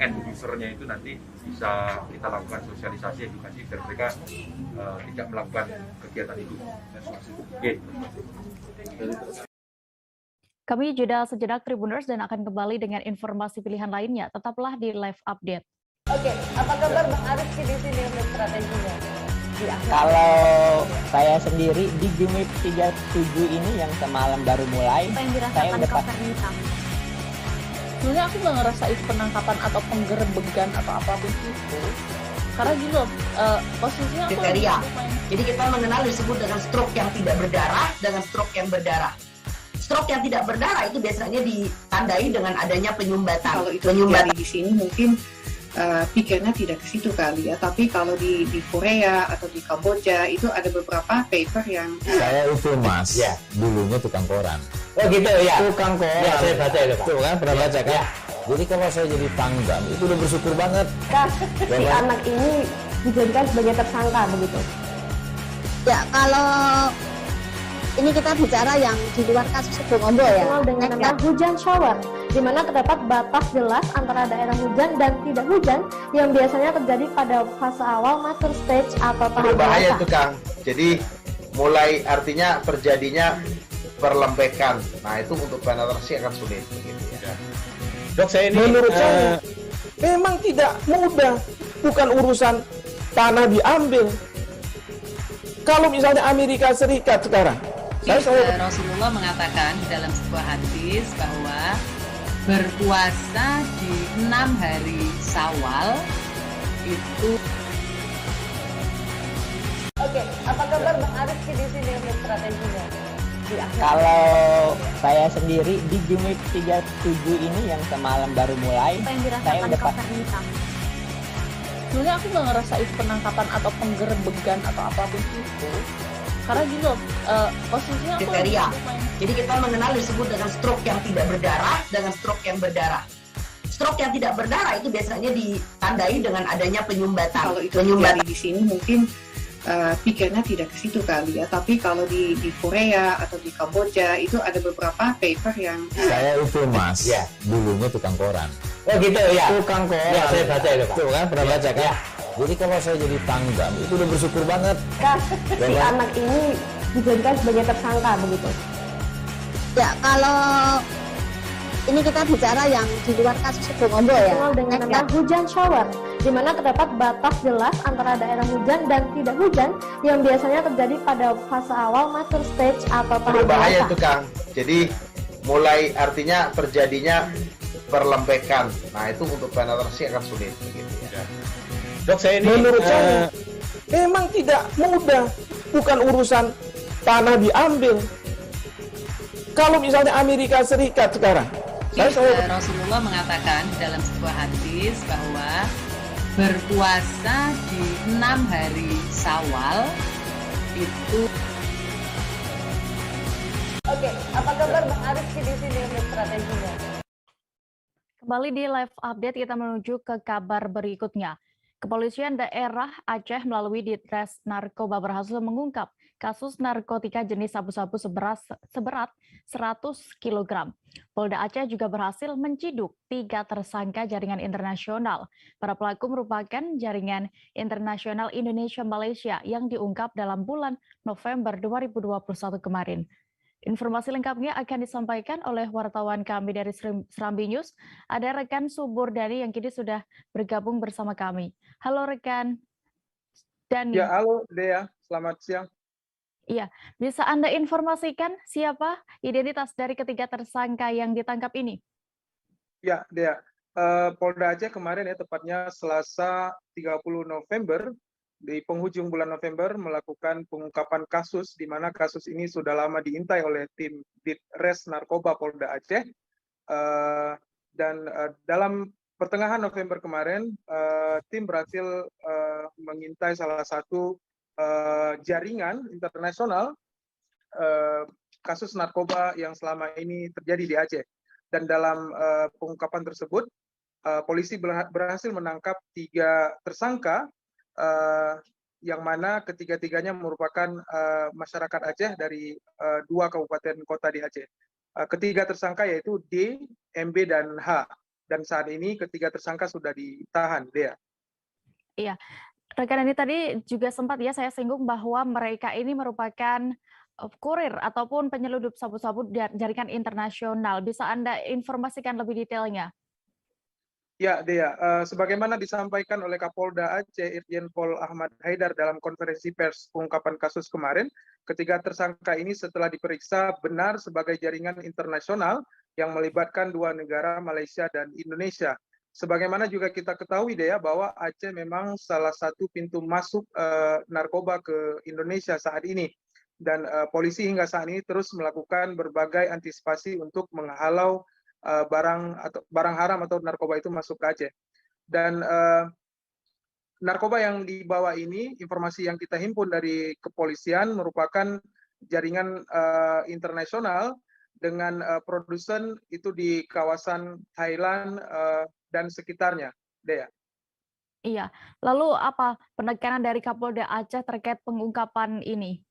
[SPEAKER 15] end usernya itu nanti bisa kita lakukan sosialisasi, edukasi biar mereka tidak melakukan kegiatan itu. Oke.
[SPEAKER 1] Kami jeda sejenak Tribuners dan akan kembali dengan informasi pilihan lainnya. Tetaplah di Live Update.
[SPEAKER 16] Oke, apa kabar Bang Arif di sini untuk strateginya?
[SPEAKER 17] Ya, kalau saya sendiri di Jumip 37 ini yang semalam baru mulai, saya udah pasti.
[SPEAKER 14] Sebenarnya aku nggak ngerasa itu penangkapan atau penggerbegan atau apapun itu. Karena gini loh, posisinya aku
[SPEAKER 18] kriteria. Jadi kita mengenal disebut dengan stroke yang tidak berdarah dengan stroke yang berdarah. Stroke yang tidak berdarah itu biasanya ditandai dengan adanya penyumbatan.
[SPEAKER 7] Kalau itu terjadi di sini mungkin pikirnya tidak ke situ kali ya. Tapi kalau di Korea atau di Kamboja itu ada beberapa paper yang
[SPEAKER 19] Saya itu Mas, dulunya tukang koran.
[SPEAKER 17] Oh gitu ya.
[SPEAKER 19] Tukang koran.
[SPEAKER 17] Ya, saya baca itu, Pak.
[SPEAKER 19] Tuh kan pernah baca kan? Jadi kalau saya jadi pangdam itu udah bersyukur banget.
[SPEAKER 20] Si anak ini dijadikan sebagai tersangka begitu.
[SPEAKER 21] Ya, kalau ini kita bicara yang di luar kasus Sebongombo ya.
[SPEAKER 20] Dikenal dengan nama hujan shower, di mana terdapat batas jelas antara daerah hujan dan tidak hujan yang biasanya terjadi pada fase awal mature stage atau tahap
[SPEAKER 22] Berbahaya
[SPEAKER 20] dewasa.
[SPEAKER 22] itu Kang. Jadi mulai artinya terjadinya perlembekan. Nah itu untuk penetrasi akan sulit begitu ya.
[SPEAKER 9] Dok, saya ini menurut saya memang tidak mudah, bukan urusan tanah diambil. Kalau misalnya Amerika Serikat sekarang,
[SPEAKER 23] Rasulullah mengatakan dalam sebuah hadis bahwa berpuasa di 6 hari Syawal itu.
[SPEAKER 16] Oke, apa kabar Bang Arif di sini untuk strateginya?
[SPEAKER 17] Kalau saya sendiri di Jumip 37 ini yang semalam baru mulai,
[SPEAKER 1] Apa yang
[SPEAKER 17] saya
[SPEAKER 1] dirasakan
[SPEAKER 17] udah
[SPEAKER 1] Kak Fernita?
[SPEAKER 14] sebenarnya aku nggak ngerasa itu penangkapan atau penggerbegan atau apapun itu. Karena gini loh, posisinya aku
[SPEAKER 18] kriteria. Jadi kita mengenal disebut dengan stroke yang tidak berdarah dengan stroke yang berdarah. Stroke yang tidak berdarah itu biasanya ditandai dengan adanya penyumbatan.
[SPEAKER 7] Kalau itu terjadi di sini mungkin pikirnya tidak ke situ kali ya. Tapi kalau di Korea atau di Kamboja itu ada beberapa paper yang
[SPEAKER 19] Saya itu Mas, dulunya tukang koran.
[SPEAKER 17] Oh gitu ya.
[SPEAKER 19] Tukang koran.
[SPEAKER 17] Ya, saya baca itu, Pak.
[SPEAKER 19] Tuh kan pernah baca kan? Jadi kalau saya jadi pangdam itu udah bersyukur banget.
[SPEAKER 20] Si anak ini dijadikan sebagai tersangka begitu.
[SPEAKER 21] Ya, kalau ini kita bicara yang di luar kasus Sebongombo ya.
[SPEAKER 20] Dikenal dengan nama hujan shower, di mana terdapat batas jelas antara daerah hujan dan tidak hujan yang biasanya terjadi pada fase awal mature stage atau tahap
[SPEAKER 22] Berbahaya
[SPEAKER 20] dewasa.
[SPEAKER 22] itu Kang. Jadi mulai artinya terjadinya perlembekan. Nah itu untuk penetrasi akan sulit begitu ya.
[SPEAKER 9] Dok, saya ini menurut saya memang tidak mudah, bukan urusan tanah diambil. Kalau misalnya Amerika Serikat sekarang,
[SPEAKER 23] Rasulullah mengatakan dalam sebuah hadis bahwa berpuasa di 6 hari Syawal itu.
[SPEAKER 16] Oke, apa kabar Bang Arif di sini untuk strateginya?
[SPEAKER 1] Kembali di live update, kita menuju ke kabar berikutnya. Kepolisian daerah Aceh melalui Ditres Narkoba berhasil mengungkap kasus narkotika jenis sabu-sabu seberat 100 kg. Polda Aceh juga berhasil menciduk 3 tersangka jaringan internasional. Para pelaku merupakan jaringan internasional Indonesia-Malaysia yang diungkap dalam bulan November 2021 kemarin. Informasi lengkapnya akan disampaikan oleh wartawan kami dari Serambi News. Ada rekan Subur Dani yang kini sudah bergabung bersama kami. Halo rekan Dani.
[SPEAKER 24] Ya, halo Dea. Selamat siang.
[SPEAKER 1] Iya, bisa Anda informasikan siapa identitas dari ketiga tersangka yang ditangkap ini?
[SPEAKER 24] Ya, Dea. Polda Aceh kemarin ya, tepatnya Selasa 30 November, di penghujung bulan November melakukan pengungkapan kasus di mana kasus ini sudah lama diintai oleh tim Ditres Narkoba Polda Aceh dan dalam pertengahan November kemarin tim berhasil mengintai salah satu jaringan internasional kasus narkoba yang selama ini terjadi di Aceh. Dan dalam pengungkapan tersebut polisi berhasil menangkap 3 tersangka yang mana ketiga-tiganya merupakan masyarakat Aceh dari 2 kabupaten kota di Aceh. Ketiga tersangka yaitu D, MB, dan H. Dan saat ini ketiga tersangka sudah ditahan, Dea.
[SPEAKER 1] Iya, rekan ini tadi juga sempat ya saya singgung bahwa mereka ini merupakan kurir ataupun penyeludup sabu-sabu jaringan internasional. Bisa Anda informasikan lebih detailnya?
[SPEAKER 24] Ya, Dea, sebagaimana disampaikan oleh Kapolda Aceh Irjen Pol Ahmad Haidar dalam konferensi pers pengungkapan kasus kemarin, ketiga tersangka ini setelah diperiksa benar sebagai jaringan internasional yang melibatkan 2 negara, Malaysia dan Indonesia. Sebagaimana juga kita ketahui Dea bahwa Aceh memang salah satu pintu masuk narkoba ke Indonesia saat ini, dan polisi hingga saat ini terus melakukan berbagai antisipasi untuk menghalau barang haram atau narkoba itu masuk ke Aceh. Dan narkoba yang dibawa ini, informasi yang kita himpun dari kepolisian, merupakan jaringan internasional dengan produsen itu di kawasan Thailand dan sekitarnya, Dea.
[SPEAKER 1] Iya, lalu apa penekanan dari Kapolda Aceh terkait pengungkapan ini?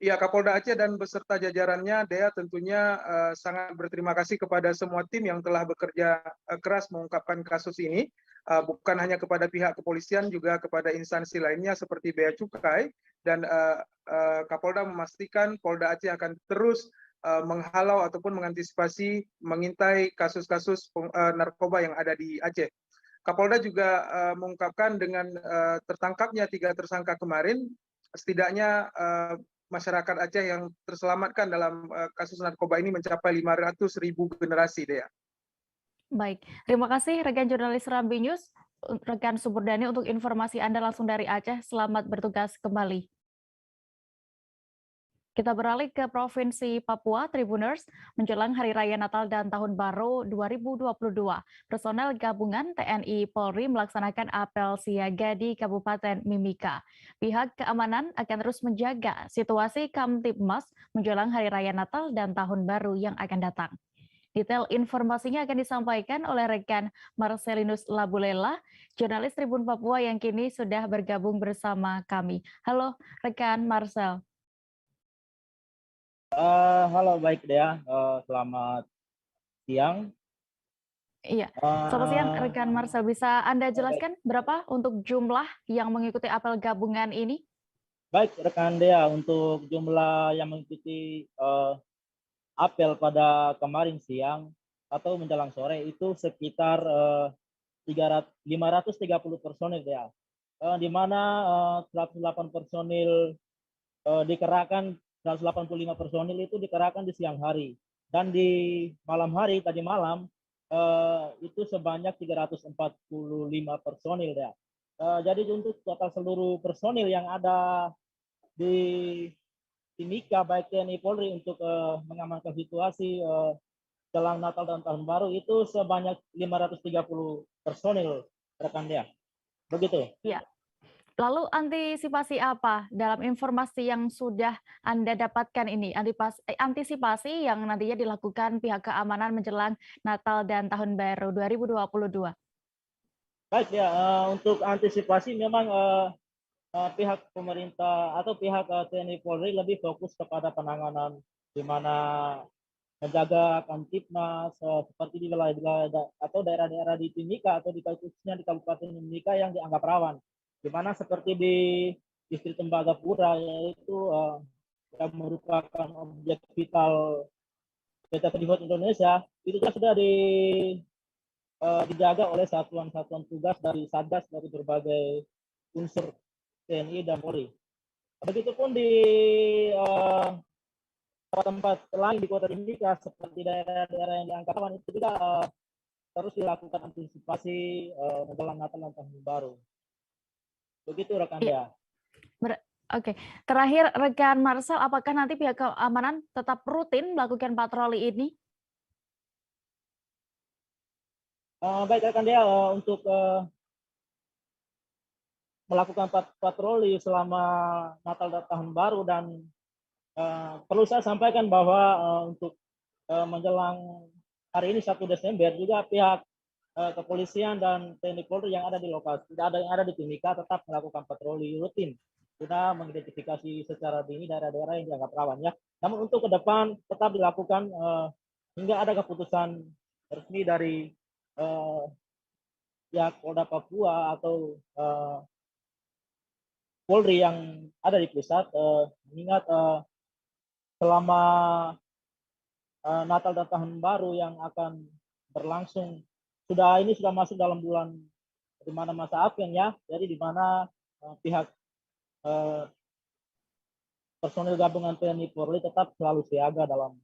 [SPEAKER 24] Ya, Kapolda Aceh dan beserta jajarannya, Dea, tentunya sangat berterima kasih kepada semua tim yang telah bekerja keras mengungkapkan kasus ini, bukan hanya kepada pihak kepolisian, juga kepada instansi lainnya seperti Bea Cukai, dan Kapolda memastikan Polda Aceh akan terus menghalau ataupun mengantisipasi, mengintai kasus-kasus narkoba yang ada di Aceh. Kapolda juga mengungkapkan dengan tertangkapnya 3 tersangka kemarin, setidaknya masyarakat Aceh yang terselamatkan dalam kasus narkoba ini mencapai 500.000 generasi, Dea.
[SPEAKER 1] Baik, terima kasih rekan jurnalis Serambi News, rekan Suburdani untuk informasi Anda langsung dari Aceh. Selamat bertugas kembali. Kita beralih ke Provinsi Papua, Tribuners. Menjelang Hari Raya Natal dan Tahun Baru 2022, personel gabungan TNI Polri melaksanakan apel siaga di Kabupaten Mimika. Pihak keamanan akan terus menjaga situasi Kamtibmas menjelang Hari Raya Natal dan Tahun Baru yang akan datang. Detail informasinya akan disampaikan oleh rekan Marcelinus Labulela, jurnalis Tribun Papua yang kini sudah bergabung bersama kami. Halo rekan Marcel.
[SPEAKER 2] Halo, baik Dea. Selamat siang.
[SPEAKER 1] Iya, selamat siang rekan Marcel. Bisa Anda jelaskan berapa untuk jumlah yang mengikuti apel gabungan ini?
[SPEAKER 2] Baik rekan Dea, untuk jumlah yang mengikuti apel pada kemarin siang atau menjelang sore itu sekitar 530 personil Dea. Di mana 108 personil dikerahkan, 185 personil itu dikerahkan di siang hari, dan di malam hari tadi malam itu sebanyak 345 personil ya. Jadi untuk total seluruh personil yang ada di Timika baik TNI Polri untuk mengamankan situasi jelang Natal dan Tahun Baru itu sebanyak 530 personil rekan dia. Begitu.
[SPEAKER 1] Iya. Lalu antisipasi apa dalam informasi yang sudah Anda dapatkan ini? Antisipasi yang nantinya dilakukan pihak keamanan menjelang Natal dan Tahun Baru 2022.
[SPEAKER 2] Baik ya, untuk antisipasi memang pihak pemerintah atau pihak TNI Polri lebih fokus kepada penanganan di mana menjaga Kamtibmas seperti di wilayah atau daerah-daerah di Timika atau khususnya di Kabupaten Timika yang dianggap rawan. Di mana seperti di distrik Tembagapura, yaitu yang merupakan objek vital PT Freeport Indonesia, itu sudah dijaga oleh satuan-satuan tugas dari Satgas dari berbagai unsur TNI dan Polri. Begitupun di tempat lain di Kota Timika seperti daerah-daerah yang dianggap rawan itu juga terus dilakukan antisipasi menjelang Natal dan Tahun Baru. Begitu rekan Dea.
[SPEAKER 1] Oke, terakhir rekan Marcel, apakah nanti pihak keamanan tetap rutin melakukan patroli ini?
[SPEAKER 2] Baik rekan Dea, untuk melakukan patroli selama Natal dan Tahun Baru, dan perlu saya sampaikan bahwa untuk menjelang hari ini 1 Desember juga pihak kepolisian dan TNI Polri yang ada di lokasi, yang ada di Timika tetap melakukan patroli rutin guna mengidentifikasi secara dini daerah-daerah yang dianggap rawan ya. Namun untuk ke depan tetap dilakukan hingga ada keputusan resmi dari pihak Polda Papua atau Polri yang ada di pusat, mengingat selama Natal dan Tahun Baru yang akan berlangsung sudah masuk dalam bulan di mana masa Advent ya, jadi di mana pihak personil gabungan TNI Polri tetap selalu siaga dalam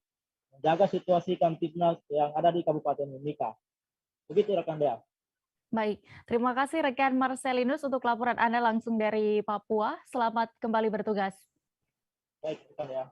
[SPEAKER 2] menjaga situasi Kamtibmas yang ada di Kabupaten Mimika. Begitu rekan Dea.
[SPEAKER 1] Baik, terima kasih rekan Marcelinus untuk laporan Anda langsung dari Papua. Selamat kembali bertugas.
[SPEAKER 2] Baik, rekan Dea.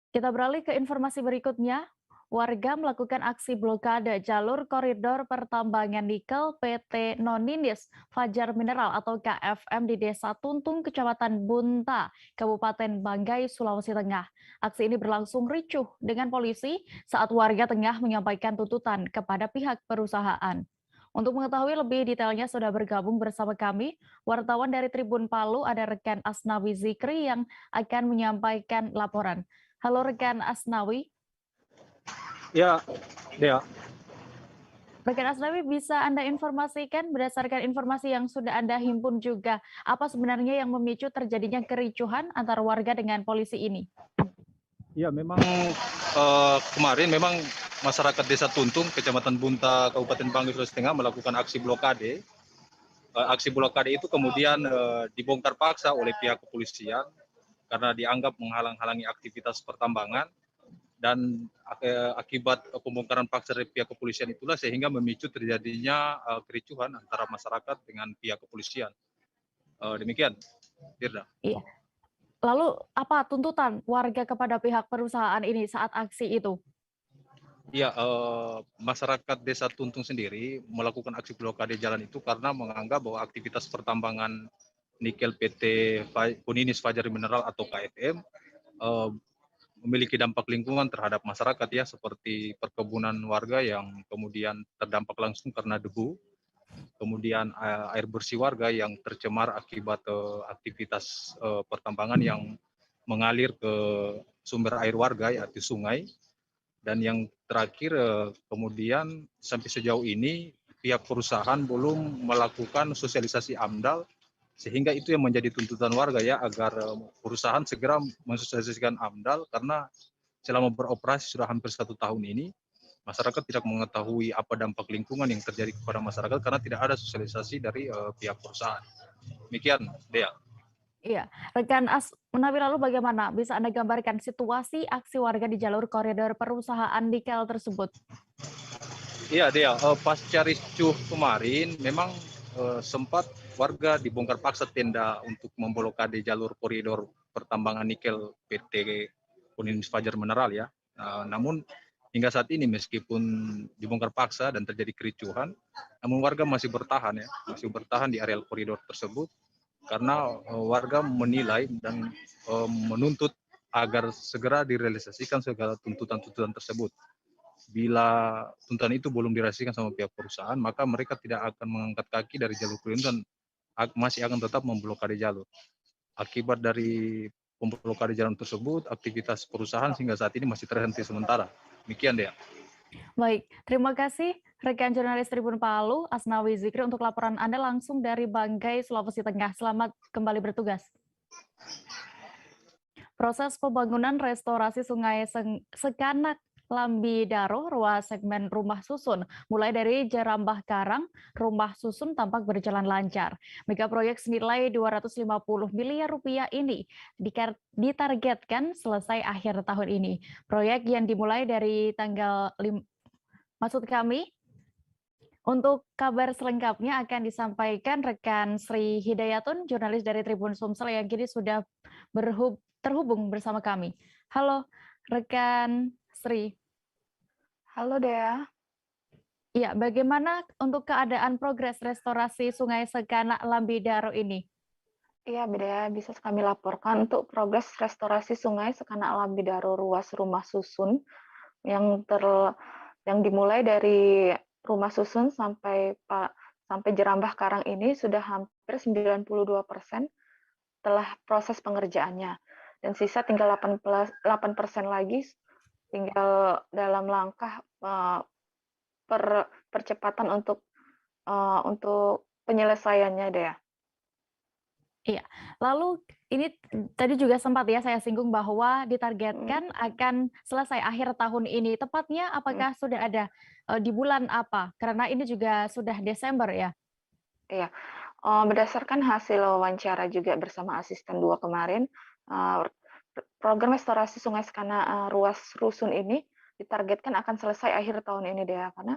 [SPEAKER 1] Kita beralih ke informasi berikutnya. Warga melakukan aksi blokade jalur koridor pertambangan nikel PT Noninis Fajar Mineral atau KFM di Desa Tuntung, Kecamatan Bunta, Kabupaten Banggai, Sulawesi Tengah. Aksi ini berlangsung ricuh dengan polisi saat warga tengah menyampaikan tuntutan kepada pihak perusahaan. Untuk mengetahui lebih detailnya sudah bergabung bersama kami, wartawan dari Tribun Palu ada rekan Asnawi Zikri yang akan menyampaikan laporan. Halo rekan Asnawi.
[SPEAKER 3] Ya, Dea.
[SPEAKER 1] Rekan Asnawi, bisa Anda informasikan berdasarkan informasi yang sudah Anda himpun juga, apa sebenarnya yang memicu terjadinya kericuhan antara warga dengan polisi ini?
[SPEAKER 3] Ya, memang kemarin memang masyarakat Desa Tuntung, Kecamatan Bunta, Kabupaten Banggai, Sulawesi Tengah melakukan aksi blokade. Aksi blokade itu kemudian dibongkar paksa oleh pihak kepolisian karena dianggap menghalang-halangi aktivitas pertambangan. Dan akibat pembongkaran paksa dari pihak kepolisian itulah sehingga memicu terjadinya kericuhan antara masyarakat dengan pihak kepolisian. Demikian, Firda.
[SPEAKER 1] Iya. Lalu apa tuntutan warga kepada pihak perusahaan ini saat aksi itu?
[SPEAKER 3] Iya, masyarakat Desa Tuntung sendiri melakukan aksi blokade jalan itu karena menganggap bahwa aktivitas pertambangan nikel PT Noninis Fajar Mineral atau KFM memiliki dampak lingkungan terhadap masyarakat ya, seperti perkebunan warga yang kemudian terdampak langsung karena debu, kemudian air bersih warga yang tercemar akibat aktivitas pertambangan yang mengalir ke sumber air warga yaitu sungai, dan yang terakhir kemudian sampai sejauh ini pihak perusahaan belum melakukan sosialisasi AMDAL, sehingga itu yang menjadi tuntutan warga ya, agar perusahaan segera mensosialisasikan AMDAL karena selama beroperasi sudah hampir 1 tahun ini masyarakat tidak mengetahui apa dampak lingkungan yang terjadi kepada masyarakat karena tidak ada sosialisasi dari pihak perusahaan. Demikian, Dea.
[SPEAKER 1] Iya, rekan Asnawi, lalu bagaimana bisa Anda gambarkan situasi aksi warga di jalur koridor perusahaan nikel tersebut?
[SPEAKER 3] Iya, Dea, pasca ricuh kemarin memang sempat warga dibongkar paksa tenda untuk memblokade jalur koridor pertambangan nikel PT Noninis Fajar Mineral ya. Namun hingga saat ini meskipun dibongkar paksa dan terjadi kericuhan, namun warga masih bertahan ya, masih bertahan di areal koridor tersebut karena warga menilai dan menuntut agar segera direalisasikan segala tuntutan-tuntutan tersebut. Bila tuntutan itu belum direalisasikan sama pihak perusahaan, maka mereka tidak akan mengangkat kaki dari jalur koridor dan masih akan tetap memblokade jalur. Akibat dari pemblokade jalan tersebut, aktivitas perusahaan hingga saat ini masih terhenti sementara. Demikian, Dea.
[SPEAKER 1] Baik, terima kasih rekan jurnalis Tribun Palu, Asnawi Zikri untuk laporan Anda langsung dari Banggai, Sulawesi Tengah. Selamat kembali bertugas. Proses pembangunan restorasi Sungai Sekanak Lambi Daro, ruas segmen rumah susun, mulai dari Jerambah Karang, rumah susun tampak berjalan lancar. Mega proyek senilai 250 miliar rupiah ini ditargetkan selesai akhir tahun ini. Proyek yang dimulai dari tanggal untuk kabar selengkapnya akan disampaikan rekan Sri Hidayatun, jurnalis dari Tribun Sumsel yang kini sudah terhubung bersama kami. Halo, rekan Sri.
[SPEAKER 5] Halo, Dea.
[SPEAKER 1] Iya, bagaimana untuk keadaan progres restorasi Sungai Sekanak Lambi Daro ini?
[SPEAKER 5] Iya, Dea, bisa kami laporkan untuk progres restorasi Sungai Sekanak Lambi Daro ruas rumah susun yang dimulai dari rumah susun sampai Jerambah Karang ini sudah hampir 92% telah proses pengerjaannya. Dan sisa tinggal 8% lagi, tinggal dalam langkah percepatan untuk penyelesaiannya, Dea.
[SPEAKER 1] Iya, lalu ini tadi juga sempat ya saya singgung bahwa ditargetkan akan selesai akhir tahun ini. Tepatnya apakah sudah ada di bulan apa? Karena ini juga sudah Desember ya.
[SPEAKER 5] Iya, berdasarkan hasil wawancara juga bersama asisten 2 kemarin, program restorasi Sungai Sekanak ruas rusun ini ditargetkan akan selesai akhir tahun ini deh, karena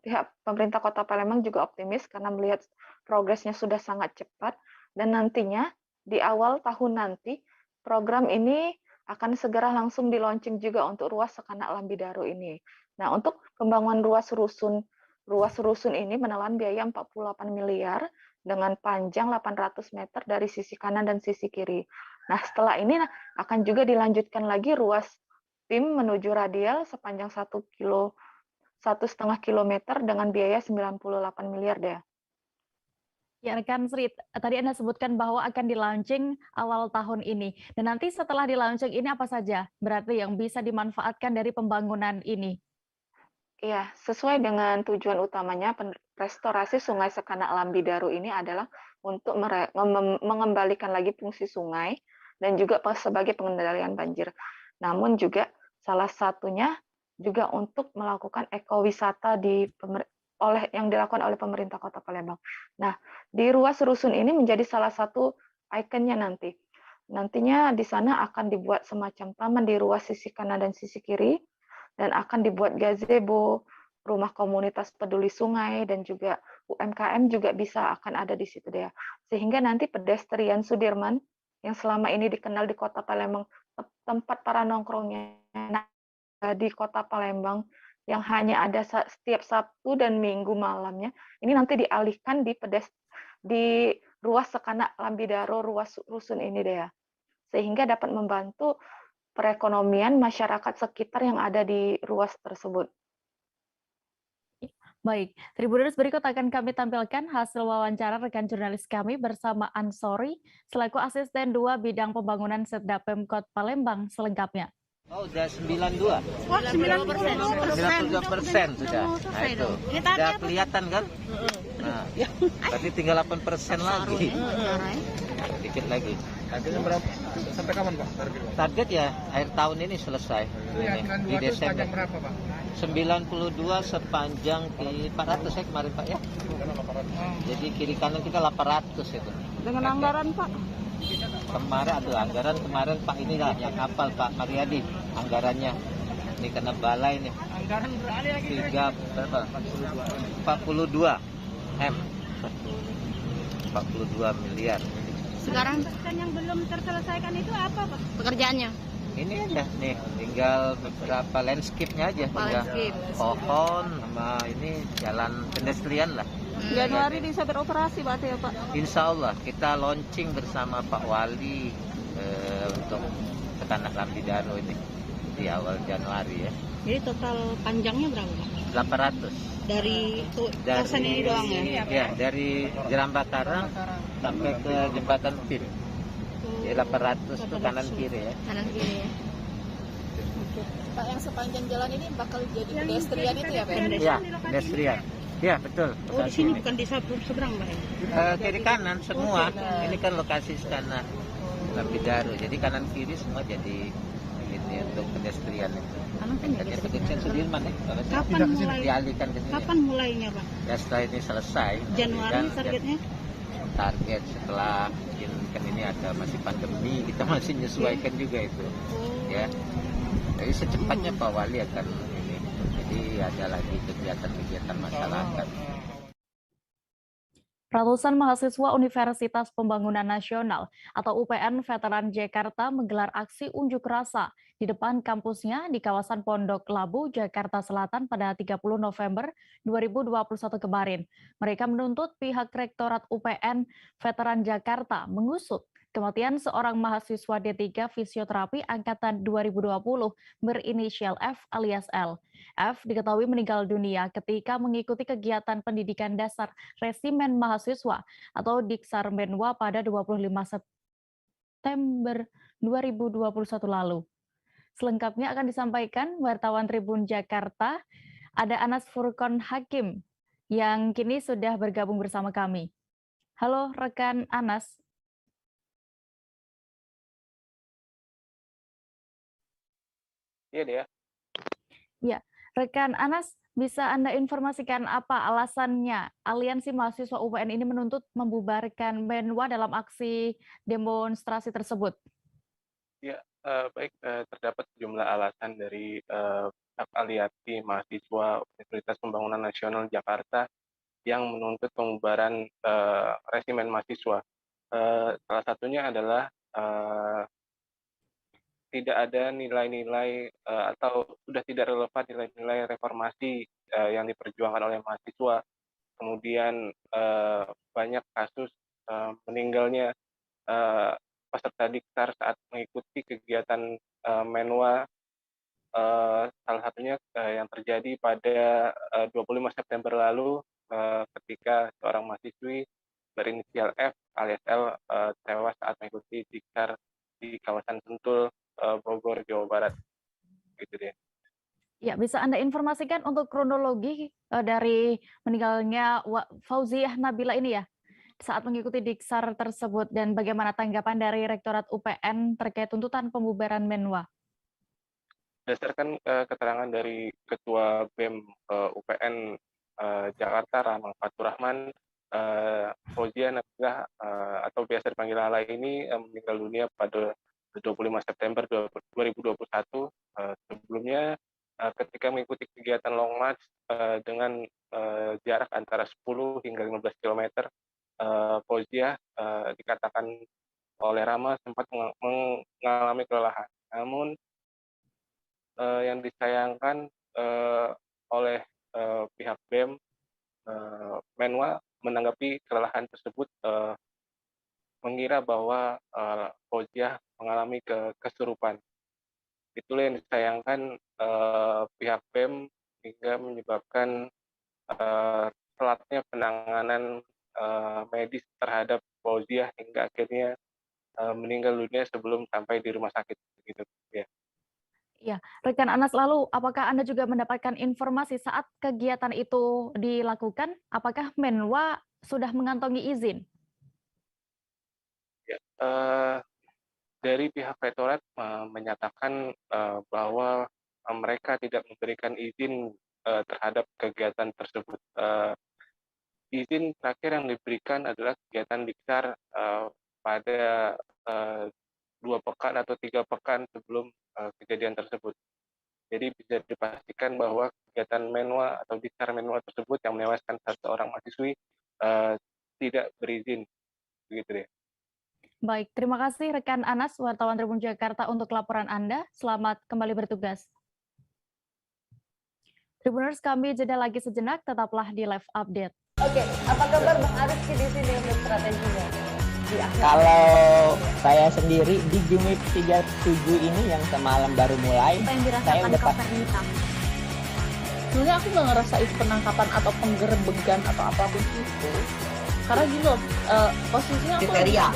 [SPEAKER 5] pihak pemerintah Kota Palembang juga optimis karena melihat progresnya sudah sangat cepat dan nantinya di awal tahun nanti program ini akan segera langsung di-launching juga untuk ruas Sekanak Lambidaro ini. Nah, untuk pembangunan ruas rusun ini menelan biaya 48 miliar dengan panjang 800 meter dari sisi kanan dan sisi kiri. Nah, setelah ini akan juga dilanjutkan lagi ruas tim menuju radial sepanjang 1,5 kilometer dengan biaya 98 miliar deh.
[SPEAKER 1] Ya, rekan Sri, tadi Anda sebutkan bahwa akan di-launching awal tahun ini. Dan nanti setelah di-launching ini apa saja berarti yang bisa dimanfaatkan dari pembangunan ini?
[SPEAKER 5] Iya, sesuai dengan tujuan utamanya, restorasi Sungai Sekanak Lambidaro ini adalah untuk mengembalikan lagi fungsi sungai dan juga sebagai pengendalian banjir. Namun juga salah satunya juga untuk melakukan ekowisata yang dilakukan oleh pemerintah Kota Palembang. Nah, di ruas rusun ini menjadi salah satu ikonnya nanti. Nantinya di sana akan dibuat semacam taman di ruas sisi kanan dan sisi kiri, dan akan dibuat gazebo, rumah komunitas peduli sungai, dan juga UMKM juga bisa akan ada di situ deh. Sehingga nanti pedestrian Sudirman yang selama ini dikenal di Kota Palembang tempat para nongkrongnya di Kota Palembang yang hanya ada setiap Sabtu dan Minggu malamnya, ini nanti dialihkan di ruas Sekanak Lambidaro, ruas rusun ini deh ya. Sehingga dapat membantu perekonomian masyarakat sekitar yang ada di ruas tersebut.
[SPEAKER 1] Baik, Tribuners, berikut akan kami tampilkan hasil wawancara rekan jurnalis kami bersama Ansori selaku Asisten 2 Bidang Pembangunan Setda Pemkot Palembang selengkapnya.
[SPEAKER 19] Oh, udah 92. 92% sudah. Nah, itu. Udah kelihatan kan? Nah, berarti tinggal 8% lagi. Dikit lagi.
[SPEAKER 24] Targetnya berapa? Sampai kapan, Pak?
[SPEAKER 19] Target ya akhir tahun ini selesai. Di Desember.
[SPEAKER 24] Berapa, Pak?
[SPEAKER 19] 92 sepanjang 400 ya kemarin, Pak ya. Jadi kiri kanan kita 800 itu.
[SPEAKER 16] Dengan anggaran, Pak?
[SPEAKER 19] Anggaran kemarin Pak inilah yang hafal Pak Mariadi anggarannya. Ini kena balai nih.
[SPEAKER 16] Anggaran beralih lagi.
[SPEAKER 19] 42 M. 42 miliar.
[SPEAKER 16] Sekarang yang belum terselesaikan itu apa, Pak? Pekerjaannya?
[SPEAKER 19] Ini aja nih, tinggal beberapa landscape-nya aja, tinggal pohon sama ini jalan pedestrian lah.
[SPEAKER 16] Januari bisa beroperasi berarti ya, Pak?
[SPEAKER 19] Insya Allah kita launching bersama Pak Wali untuk Sekanak Lambidaro ini di awal Januari ya.
[SPEAKER 16] Jadi total panjangnya berapa, Pak?
[SPEAKER 19] 800.
[SPEAKER 16] Dari kawasan ini doang ya?
[SPEAKER 19] Ya, dari Jerambak Karang sampai ke Jembatan Pin. Jadi 800 itu kanan kiri ya.
[SPEAKER 16] Kanan kiri ya.
[SPEAKER 14] Pak, yang sepanjang jalan ini bakal jadi pedestrian itu ya, Pak?
[SPEAKER 19] Iya, pedestrian. Iya, betul.
[SPEAKER 16] Oh, di sini bukan di seberang, Pak?
[SPEAKER 19] Kiri kanan semua. Ini kan lokasi Sekanak Lambidaro. Jadi kanan kiri semua jadi ini untuk pedestrian itu. Jadi pedestrian Sudirman ya.
[SPEAKER 16] Kapan mulai?
[SPEAKER 19] Dialihkan ke sini.
[SPEAKER 16] Kapan mulainya, Pak?
[SPEAKER 19] Ya setelah ini selesai.
[SPEAKER 16] Januari targetnya?
[SPEAKER 19] Target setelah kan ini ada masih pandemi, kita masih menyesuaikan juga itu. Ya. Jadi secepatnya Pak Wali akan ini. Jadi ada lagi kegiatan-kegiatan masyarakat.
[SPEAKER 1] Ratusan mahasiswa Universitas Pembangunan Nasional atau UPN Veteran Jakarta menggelar aksi unjuk rasa di depan kampusnya di kawasan Pondok Labu, Jakarta Selatan pada 30 November 2021 kemarin. Mereka menuntut pihak Rektorat UPN Veteran Jakarta mengusut kematian seorang mahasiswa D3 Fisioterapi angkatan 2020 berinisial F alias L. F diketahui meninggal dunia ketika mengikuti kegiatan pendidikan dasar Resimen Mahasiswa atau Diksar Menwa pada 25 September 2021 lalu. Selengkapnya akan disampaikan wartawan Tribun Jakarta, ada Anas Furqon Hakim yang kini sudah bergabung bersama kami. Halo rekan Anas.
[SPEAKER 6] Iya, Dea.
[SPEAKER 1] Ya, rekan Anas, bisa Anda informasikan apa alasannya Aliansi Mahasiswa UPN ini menuntut membubarkan Menwa dalam aksi demonstrasi tersebut?
[SPEAKER 6] Ya, baik, terdapat sejumlah alasan dari Ishak Aliati, mahasiswa Universitas Pembangunan Nasional Jakarta yang menuntut pembubaran resimen mahasiswa. Salah satunya adalah tidak ada nilai-nilai atau sudah tidak relevan nilai-nilai reformasi yang diperjuangkan oleh mahasiswa. Kemudian banyak kasus meninggalnya peserta Diksar saat mengikuti kegiatan Menwa, salah satunya yang terjadi pada 25 September lalu ketika seorang mahasiswi berinisial F alias L tewas saat mengikuti Diksar di kawasan Sentul, Bogor, Jawa Barat. Gitu deh.
[SPEAKER 1] Ya, bisa Anda informasikan untuk kronologi dari meninggalnya Fauziah Nabila ini ya, saat mengikuti Diksar tersebut, dan bagaimana tanggapan dari Rektorat UPN terkait tuntutan pembubaran Menwa?
[SPEAKER 6] Berdasarkan keterangan dari Ketua BEM UPN Jakarta, Ramang Faturrahman, Fauziah Nabila atau biasa dipanggil Lala ini meninggal dunia pada 25 September 2021. Sebelumnya ketika mengikuti kegiatan long march dengan jarak antara 10 hingga 15 km, Fauziah dikatakan oleh Rama sempat mengalami kelelahan. Namun yang disayangkan oleh pihak BEM, Menwa menanggapi kelelahan tersebut mengira bahwa Fauziah mengalami kesurupan. Itulah yang disayangkan pihak BEM hingga menyebabkan telatnya penanganan medis terhadap Fauziah hingga akhirnya meninggal dunia sebelum sampai di rumah sakit. Gitu, ya.
[SPEAKER 1] Ya, rekan Anas, lalu apakah Anda juga mendapatkan informasi saat kegiatan itu dilakukan? Apakah Menwa sudah mengantongi izin?
[SPEAKER 6] Ya, dari pihak Rektorat menyatakan bahwa mereka tidak memberikan izin terhadap kegiatan tersebut. Izin terakhir yang diberikan adalah kegiatan Diksar pada 2 pekan atau 3 pekan sebelum kejadian tersebut. Jadi bisa dipastikan bahwa kegiatan Menwa atau Diksar Menwa tersebut yang menewaskan seorang mahasiswi tidak berizin. Begitu deh.
[SPEAKER 1] Baik, terima kasih rekan Anas, wartawan Tribun Jakarta untuk laporan Anda. Selamat kembali bertugas. Tribuners, kami jeda lagi sejenak, tetaplah di live update.
[SPEAKER 16] Oke, apa kabar Bang Ariski di sini untuk strateginya?
[SPEAKER 17] Kalau saya sendiri di Jumip 37 ini yang semalam baru mulai,
[SPEAKER 13] Apa yang
[SPEAKER 17] saya
[SPEAKER 13] dirasakan
[SPEAKER 17] udah
[SPEAKER 13] Kak Fernita? Sebenarnya aku nggak ngerasain penangkapan atau penggerebegan atau apapun itu. Karena gini loh, posisinya aku
[SPEAKER 18] kriteria.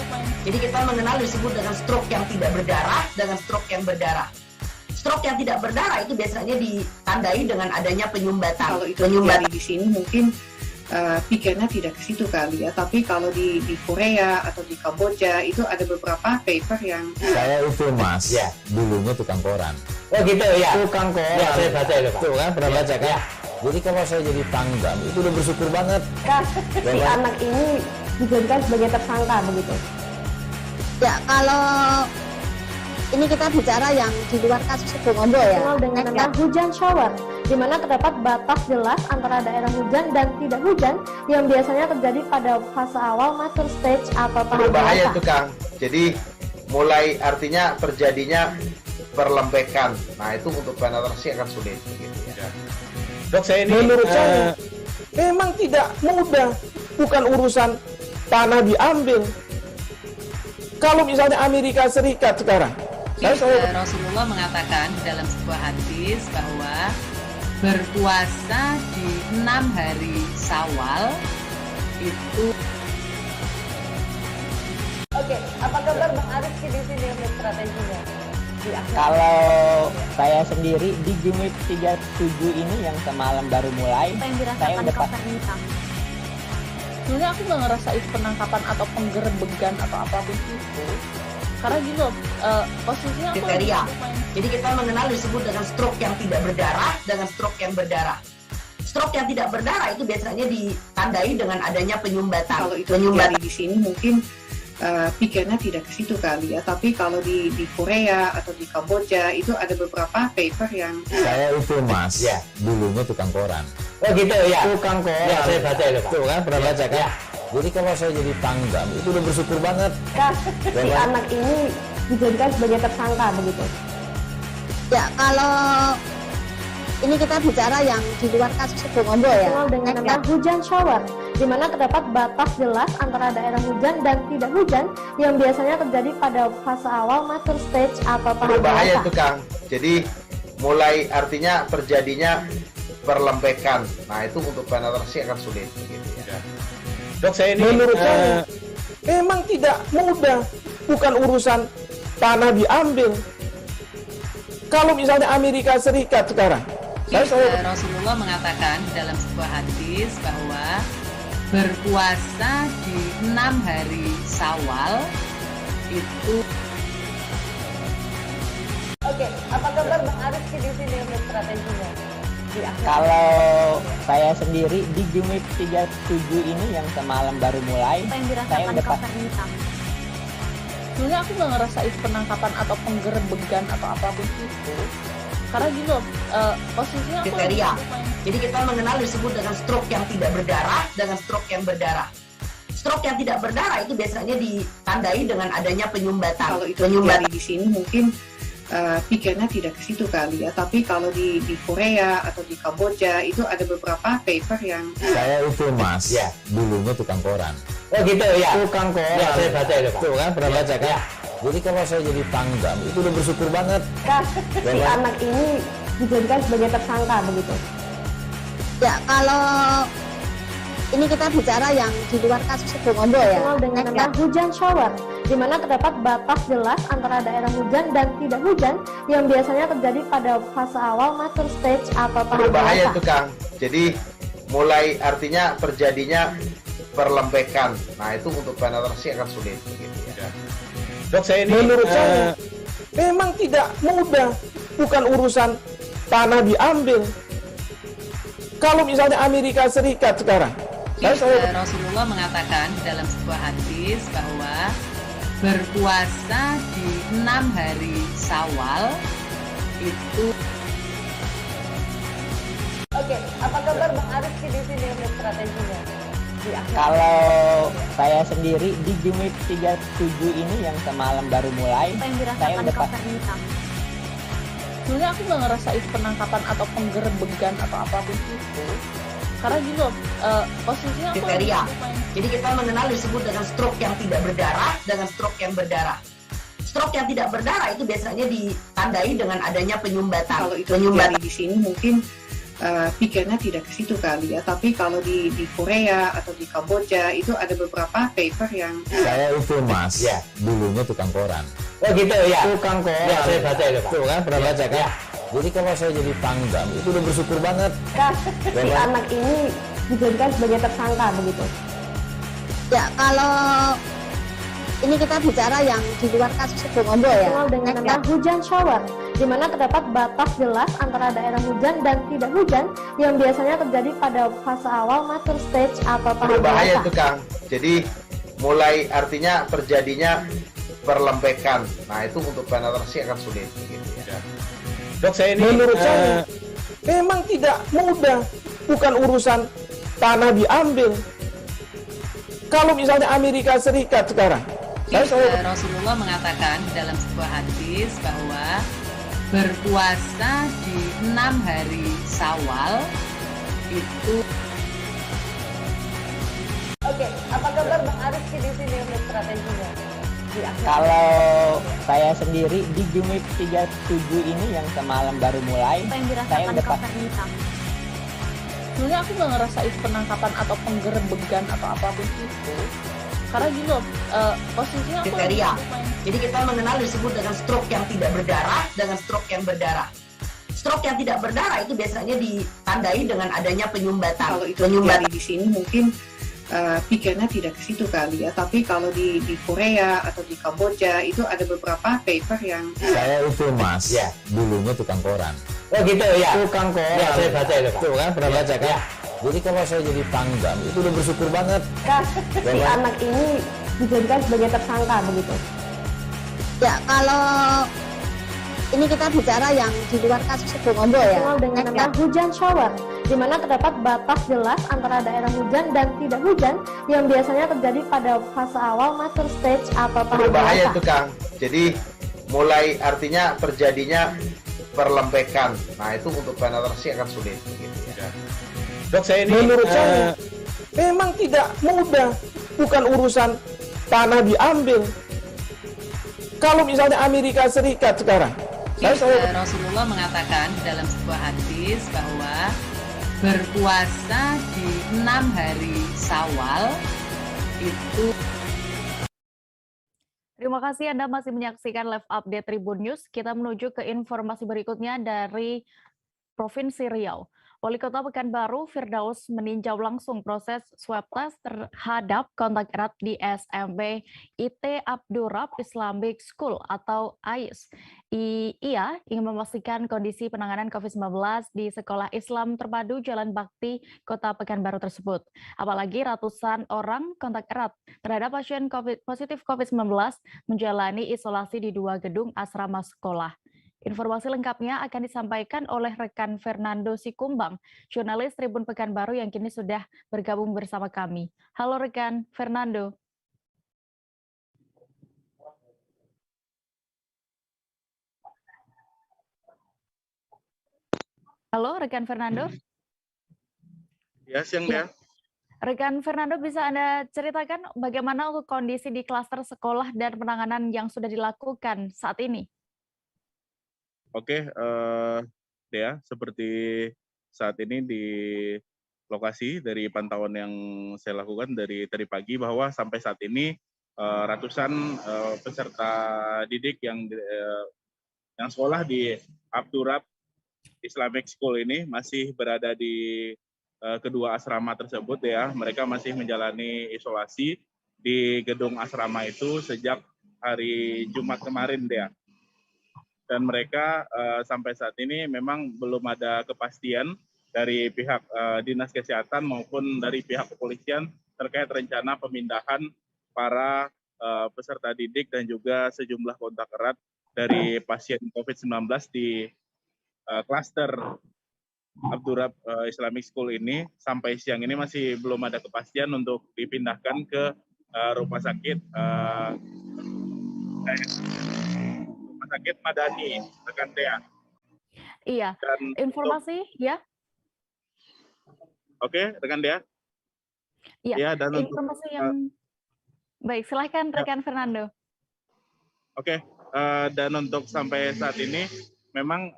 [SPEAKER 18] Jadi kita mengenal disebut dengan stroke yang tidak berdarah dengan stroke yang berdarah. Stroke yang tidak berdarah itu biasanya ditandai dengan adanya penyumbatan.
[SPEAKER 8] Kalau itu terjadi di sini mungkin pikirnya tidak ke situ kali ya, tapi kalau di Korea atau di Kamboja itu ada beberapa paper yang
[SPEAKER 10] saya itu mas, ya. Dulunya tukang koran.
[SPEAKER 17] Oh gitu ya.
[SPEAKER 10] Tukang koran.
[SPEAKER 17] Ya, saya baca itu Pak.
[SPEAKER 10] Tuh kan pernah baca kan? Ya. Jadi kalau saya jadi tanggam itu udah bersyukur banget.
[SPEAKER 20] Si anak ini dijadikan sebagai tersangka begitu.
[SPEAKER 21] Ya, kalau ini kita bicara yang di luar kasus Sebongombo ya.
[SPEAKER 20] Dikenal dengan nama hujan shower, di mana terdapat batas jelas antara daerah hujan dan tidak hujan yang biasanya terjadi pada fase awal mature stage atau tahap
[SPEAKER 22] berbahaya
[SPEAKER 20] dewasa.
[SPEAKER 22] itu Kang. Jadi mulai artinya terjadinya perlembekan. Nah itu untuk penetrasi akan sulit. Gitu, ya.
[SPEAKER 9] Dok, saya ini menurut saya memang tidak mudah, bukan urusan tanah diambil. Kalau misalnya Amerika Serikat sekarang,
[SPEAKER 23] Rasulullah mengatakan dalam sebuah hadis bahwa berpuasa di 6 hari Syawal itu.
[SPEAKER 16] Oke, apa kabar Bang Ariski di sini untuk strateginya?
[SPEAKER 17] Kalau saya sendiri di Jumip 37 ini yang semalam baru mulai,
[SPEAKER 13] Apa yang
[SPEAKER 17] saya
[SPEAKER 13] dirasakan
[SPEAKER 17] udah
[SPEAKER 13] Kak Fernita? Sebenarnya aku nggak ngerasain penangkapan atau penggerebegan atau apapun itu. Karena gini loh, posisinya aku
[SPEAKER 18] kriteria. Jadi kita mengenal disebut dengan stroke yang tidak berdarah dengan stroke yang berdarah. Stroke yang tidak berdarah itu biasanya ditandai dengan adanya penyumbatan.
[SPEAKER 8] kalau itu terjadi di sini mungkin pikirnya tidak ke situ kali ya, tapi kalau di Korea atau di Kamboja itu ada beberapa paper yang
[SPEAKER 10] saya itu mas, ya dulunya tukang koran.
[SPEAKER 22] Oh gitu ya.
[SPEAKER 10] Tukang koran.
[SPEAKER 22] Ya, saya baca itu Pak.
[SPEAKER 10] Tuh kan pernah baca kan? Jadi kalau saya jadi tanggam itu udah bersyukur banget.
[SPEAKER 20] Si anak ini dijadikan sebagai tersangka begitu.
[SPEAKER 21] Ya, kalau ini kita bicara yang di luar kasus Sebongombo ya.
[SPEAKER 20] Dengan nama hujan shower, di mana terdapat batas jelas antara daerah hujan dan tidak hujan yang biasanya terjadi pada fase awal mature stage atau tahap
[SPEAKER 22] Berbahaya
[SPEAKER 20] dewasa.
[SPEAKER 22] itu Kang. Jadi mulai artinya terjadinya perlembekan. Nah itu untuk penetrasi akan sulit. Gitu ya.
[SPEAKER 9] Dok, saya ini menurut saya memang tidak mudah, bukan urusan tanah diambil. Kalau misalnya Amerika Serikat sekarang,
[SPEAKER 23] Rasulullah mengatakan dalam sebuah hadis bahwa berpuasa di 6 hari Syawal itu.
[SPEAKER 16] Oke, apa kabar Bang Ariski di sini untuk strateginya?
[SPEAKER 17] Kalau saya sendiri di Jumip 37 ini yang semalam baru mulai, saya udah
[SPEAKER 13] sebenarnya aku nggak ngerasa itu penangkapan atau penggerebegan atau apapun itu, karena gini loh, posisinya aku
[SPEAKER 18] kriteria. Jadi kita mengenal disebut dengan stroke yang tidak berdarah dengan stroke yang berdarah. Stroke yang tidak berdarah itu biasanya ditandai dengan adanya penyumbatan.
[SPEAKER 8] Kalau itu terjadi di sini mungkin pikirnya tidak ke situ kali ya, tapi kalau di Korea atau di Kamboja itu ada beberapa paper yang
[SPEAKER 10] saya itu mas, ya dulunya tukang koran.
[SPEAKER 22] Oh gitu ya.
[SPEAKER 10] Tukang koran.
[SPEAKER 22] Ya, saya baca itu Pak.
[SPEAKER 10] Tuh kan pernah baca kan? Jadi kalau saya jadi tanggam itu udah bersyukur banget.
[SPEAKER 20] Si anak ini dijadikan sebagai tersangka begitu.
[SPEAKER 21] Ya, kalau ini kita bicara yang di luar kasus Sebongombo ya.
[SPEAKER 20] Dengan nama hujan shower, di mana terdapat batas jelas antara daerah hujan dan tidak hujan yang biasanya terjadi pada fase awal mature stage atau tahap
[SPEAKER 22] Berbahaya
[SPEAKER 20] dewasa.
[SPEAKER 22] itu Kang. Jadi mulai artinya terjadinya perlembekan. Nah itu untuk penetrasi akan sulit. Gitu ya.
[SPEAKER 9] Dok, saya ini menurut saya memang tidak mudah, bukan urusan tanah diambil. Kalau misalnya Amerika Serikat sekarang,
[SPEAKER 23] Rasulullah mengatakan dalam sebuah hadis bahwa berpuasa di 6 hari Syawal itu.
[SPEAKER 16] Oke, apa kabar Bang Ariski di sini untuk strateginya?
[SPEAKER 17] Kalau saya sendiri di Jumip 37 ini yang semalam baru mulai, saya udah
[SPEAKER 13] sebenarnya aku nggak ngerasa itu penangkapan atau penggerebegan atau apapun itu, karena gini loh, posisinya aku
[SPEAKER 18] kriteria. Jadi kita mengenal disebut dengan stroke yang tidak berdarah dengan stroke yang berdarah. Stroke yang tidak berdarah itu biasanya ditandai dengan adanya penyumbatan.
[SPEAKER 8] Kalau itu terjadi di sini mungkin pikirnya tidak ke situ kali ya, tapi kalau di Korea atau di Kamboja itu ada beberapa paper yang
[SPEAKER 10] saya itu mas, ya dulunya tukang koran.
[SPEAKER 22] Oh gitu ya.
[SPEAKER 10] Tukang koran.
[SPEAKER 22] Ya, saya baca itu Pak.
[SPEAKER 10] Tuh kan pernah baca kan? Jadi kalau saya jadi tanggam itu udah bersyukur banget.
[SPEAKER 20] Si anak ini dijadikan sebagai tersangka begitu.
[SPEAKER 21] Ya, kalau ini kita bicara yang di luar kasus Sebongombo ya.
[SPEAKER 20] Dengan nama hujan shower, di mana terdapat batas jelas antara daerah hujan dan tidak hujan yang biasanya terjadi pada fase awal mature stage atau tahap
[SPEAKER 22] Berbahaya
[SPEAKER 20] dewasa.
[SPEAKER 22] itu Kang. Jadi mulai artinya terjadinya perlembekan. Nah itu untuk penetrasi akan sulit. Gitu ya.
[SPEAKER 9] Dok, saya ini menurut saya memang tidak mudah, bukan urusan tanah diambil. Kalau misalnya Amerika Serikat sekarang,
[SPEAKER 23] Rasulullah mengatakan dalam sebuah hadis bahwa berpuasa di 6 hari Syawal itu.
[SPEAKER 16] Oke, apa kabar Bang Ariski di sini untuk strateginya?
[SPEAKER 17] Kalau saya sendiri di Jumip 37 ini yang semalam baru mulai, saya udah
[SPEAKER 13] sebenarnya aku nggak ngerasa itu penangkapan atau penggerebegan atau apapun itu, karena gini loh, posisinya aku
[SPEAKER 18] kriteria. Jadi kita mengenal disebut dengan stroke yang tidak berdarah dengan stroke yang berdarah. Stroke yang tidak berdarah itu biasanya ditandai dengan adanya penyumbatan.
[SPEAKER 8] Kalau itu terjadi di sini mungkin pikirnya tidak ke situ kali ya, tapi kalau di Korea atau di Kamboja itu ada beberapa paper yang
[SPEAKER 10] saya itu mas, ya dulunya tukang koran.
[SPEAKER 22] Oh gitu ya.
[SPEAKER 10] Tukang koran.
[SPEAKER 22] Ya, saya baca itu Pak.
[SPEAKER 10] Tuh kan pernah baca kan? Jadi kalau saya jadi tanggam itu udah bersyukur banget.
[SPEAKER 20] Si anak ini dijadikan sebagai tersangka begitu?
[SPEAKER 21] Ya, kalau ini kita bicara yang di luar kasus Sebongombo ya.
[SPEAKER 20] Dikenal dengan nama hujan shower, di mana terdapat batas jelas antara daerah hujan dan tidak hujan yang biasanya terjadi pada fase awal mature stage atau tahap
[SPEAKER 22] berbahaya
[SPEAKER 20] dewasa.
[SPEAKER 22] itu Kang. Jadi mulai artinya terjadinya perlembekan. Nah itu untuk penetrasi akan sulit. Gitu ya.
[SPEAKER 4] Dok, saya ini menurut saya memang tidak mudah. Bukan urusan tanah diambil. Kalau misalnya Amerika Serikat sekarang,
[SPEAKER 23] Rasulullah mengatakan dalam sebuah hadis bahwa berpuasa di 6 hari Syawal itu.
[SPEAKER 1] Terima kasih Anda masih menyaksikan live update Tribun News. Kita menuju ke informasi berikutnya dari Provinsi Riau. Wali Kota Pekanbaru, Firdaus, meninjau langsung proses swab test terhadap kontak erat di SMB IT Abdurrab Islamic School atau AIS. Ia ingin memastikan kondisi penanganan COVID-19 di Sekolah Islam Terpadu Jalan Bakti, Kota Pekanbaru tersebut. Apalagi ratusan orang kontak erat terhadap pasien positif COVID-19 menjalani isolasi di 2 gedung asrama sekolah. Informasi lengkapnya akan disampaikan oleh rekan Fernando Sikumbang, jurnalis Tribun Pekanbaru yang kini sudah bergabung bersama kami. Halo rekan Fernando. Halo rekan Fernando.
[SPEAKER 3] Ya, siang ya.
[SPEAKER 1] Rekan Fernando, bisa Anda ceritakan bagaimana untuk kondisi di klaster sekolah dan penanganan yang sudah dilakukan saat ini?
[SPEAKER 11] Oke, Dea, seperti saat ini di lokasi dari pantauan yang saya lakukan dari tadi pagi bahwa sampai saat ini ratusan peserta didik yang sekolah di Abdurrab Islamic School ini masih berada di kedua asrama tersebut ya. Mereka masih menjalani isolasi di gedung asrama itu sejak hari Jumat kemarin Dea. Dan mereka sampai saat ini memang belum ada kepastian dari pihak Dinas Kesehatan maupun dari pihak kepolisian terkait rencana pemindahan para peserta didik dan juga sejumlah kontak erat dari pasien COVID-19 di klaster Abdurrab Islamic School ini. Sampai siang ini masih belum ada kepastian untuk dipindahkan ke rumah sakit Sakit Madani, rekan Dea.
[SPEAKER 1] Iya. Dan informasi ya.
[SPEAKER 11] Oke, rekan Dea.
[SPEAKER 1] Iya.
[SPEAKER 11] Ya, dan
[SPEAKER 1] informasi yang baik. Silahkan rekan Fernando.
[SPEAKER 11] Oke. Dan untuk sampai saat ini, memang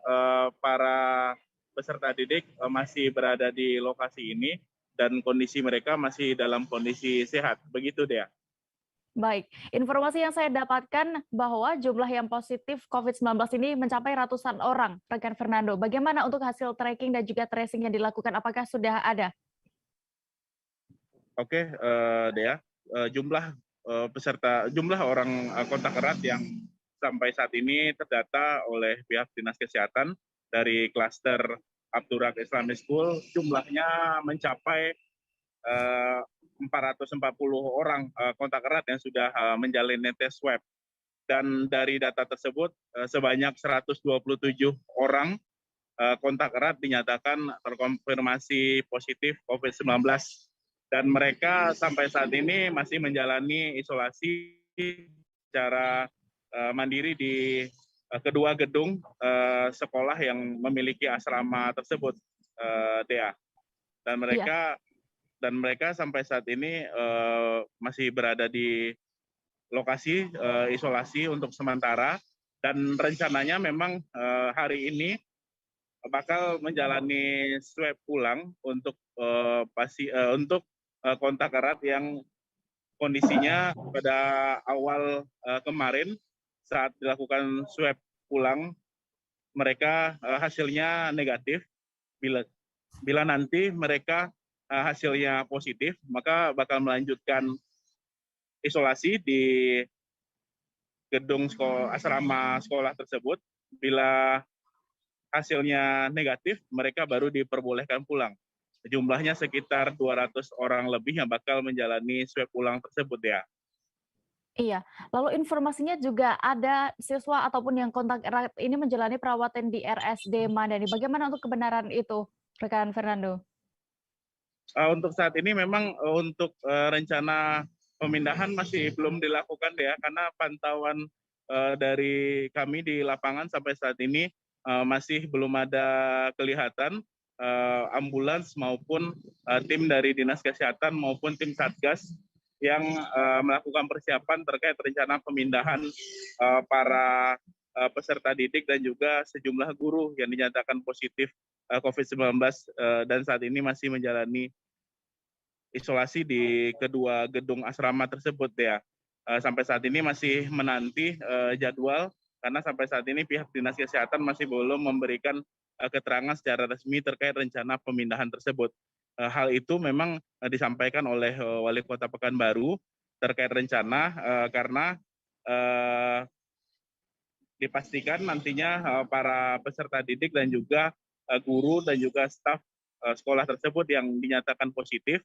[SPEAKER 11] para peserta didik masih berada di lokasi ini dan kondisi mereka masih dalam kondisi sehat. Begitu Dea.
[SPEAKER 1] Baik, informasi yang saya dapatkan bahwa jumlah yang positif COVID-19 ini mencapai ratusan orang, rekan Fernando. Bagaimana untuk hasil tracking dan juga tracing yang dilakukan? Apakah sudah ada?
[SPEAKER 11] Oke, Dea, jumlah orang kontak erat yang sampai saat ini terdata oleh pihak Dinas Kesehatan dari klaster Abdurrab Islamic School jumlahnya mencapai 440 orang kontak erat yang sudah menjalani tes swab. Dan dari data tersebut sebanyak 127 orang kontak erat dinyatakan terkonfirmasi positif COVID-19. Dan mereka sampai saat ini masih menjalani isolasi secara mandiri di kedua gedung sekolah yang memiliki asrama tersebut, Dea. Dan mereka sampai saat ini masih berada di lokasi isolasi untuk sementara, dan rencananya memang hari ini bakal menjalani swab ulang untuk kontak erat yang kondisinya pada awal kemarin saat dilakukan swab ulang mereka hasilnya negatif. Bila nanti mereka hasilnya positif, maka bakal melanjutkan isolasi di gedung asrama sekolah tersebut. Bila hasilnya negatif, mereka baru diperbolehkan pulang. Jumlahnya sekitar 200 orang lebih yang bakal menjalani swab ulang tersebut ya.
[SPEAKER 1] Iya, lalu informasinya juga ada siswa ataupun yang kontak erat ini menjalani perawatan di RSD Madani. Bagaimana untuk kebenaran itu, rekan Fernando?
[SPEAKER 11] Untuk saat ini memang untuk rencana pemindahan masih belum dilakukan ya, karena pantauan dari kami di lapangan sampai saat ini masih belum ada kelihatan ambulans maupun tim dari Dinas Kesehatan maupun tim Satgas yang melakukan persiapan terkait rencana pemindahan para peserta didik dan juga sejumlah guru yang dinyatakan positif COVID-19 dan saat ini masih menjalani isolasi di kedua gedung asrama tersebut ya. Sampai saat ini masih menanti jadwal karena sampai saat ini pihak Dinas Kesehatan masih belum memberikan keterangan secara resmi terkait rencana pemindahan tersebut. Hal itu memang disampaikan oleh Wali Kota Pekanbaru terkait rencana karena dipastikan nantinya para peserta didik dan juga guru dan juga staf sekolah tersebut yang dinyatakan positif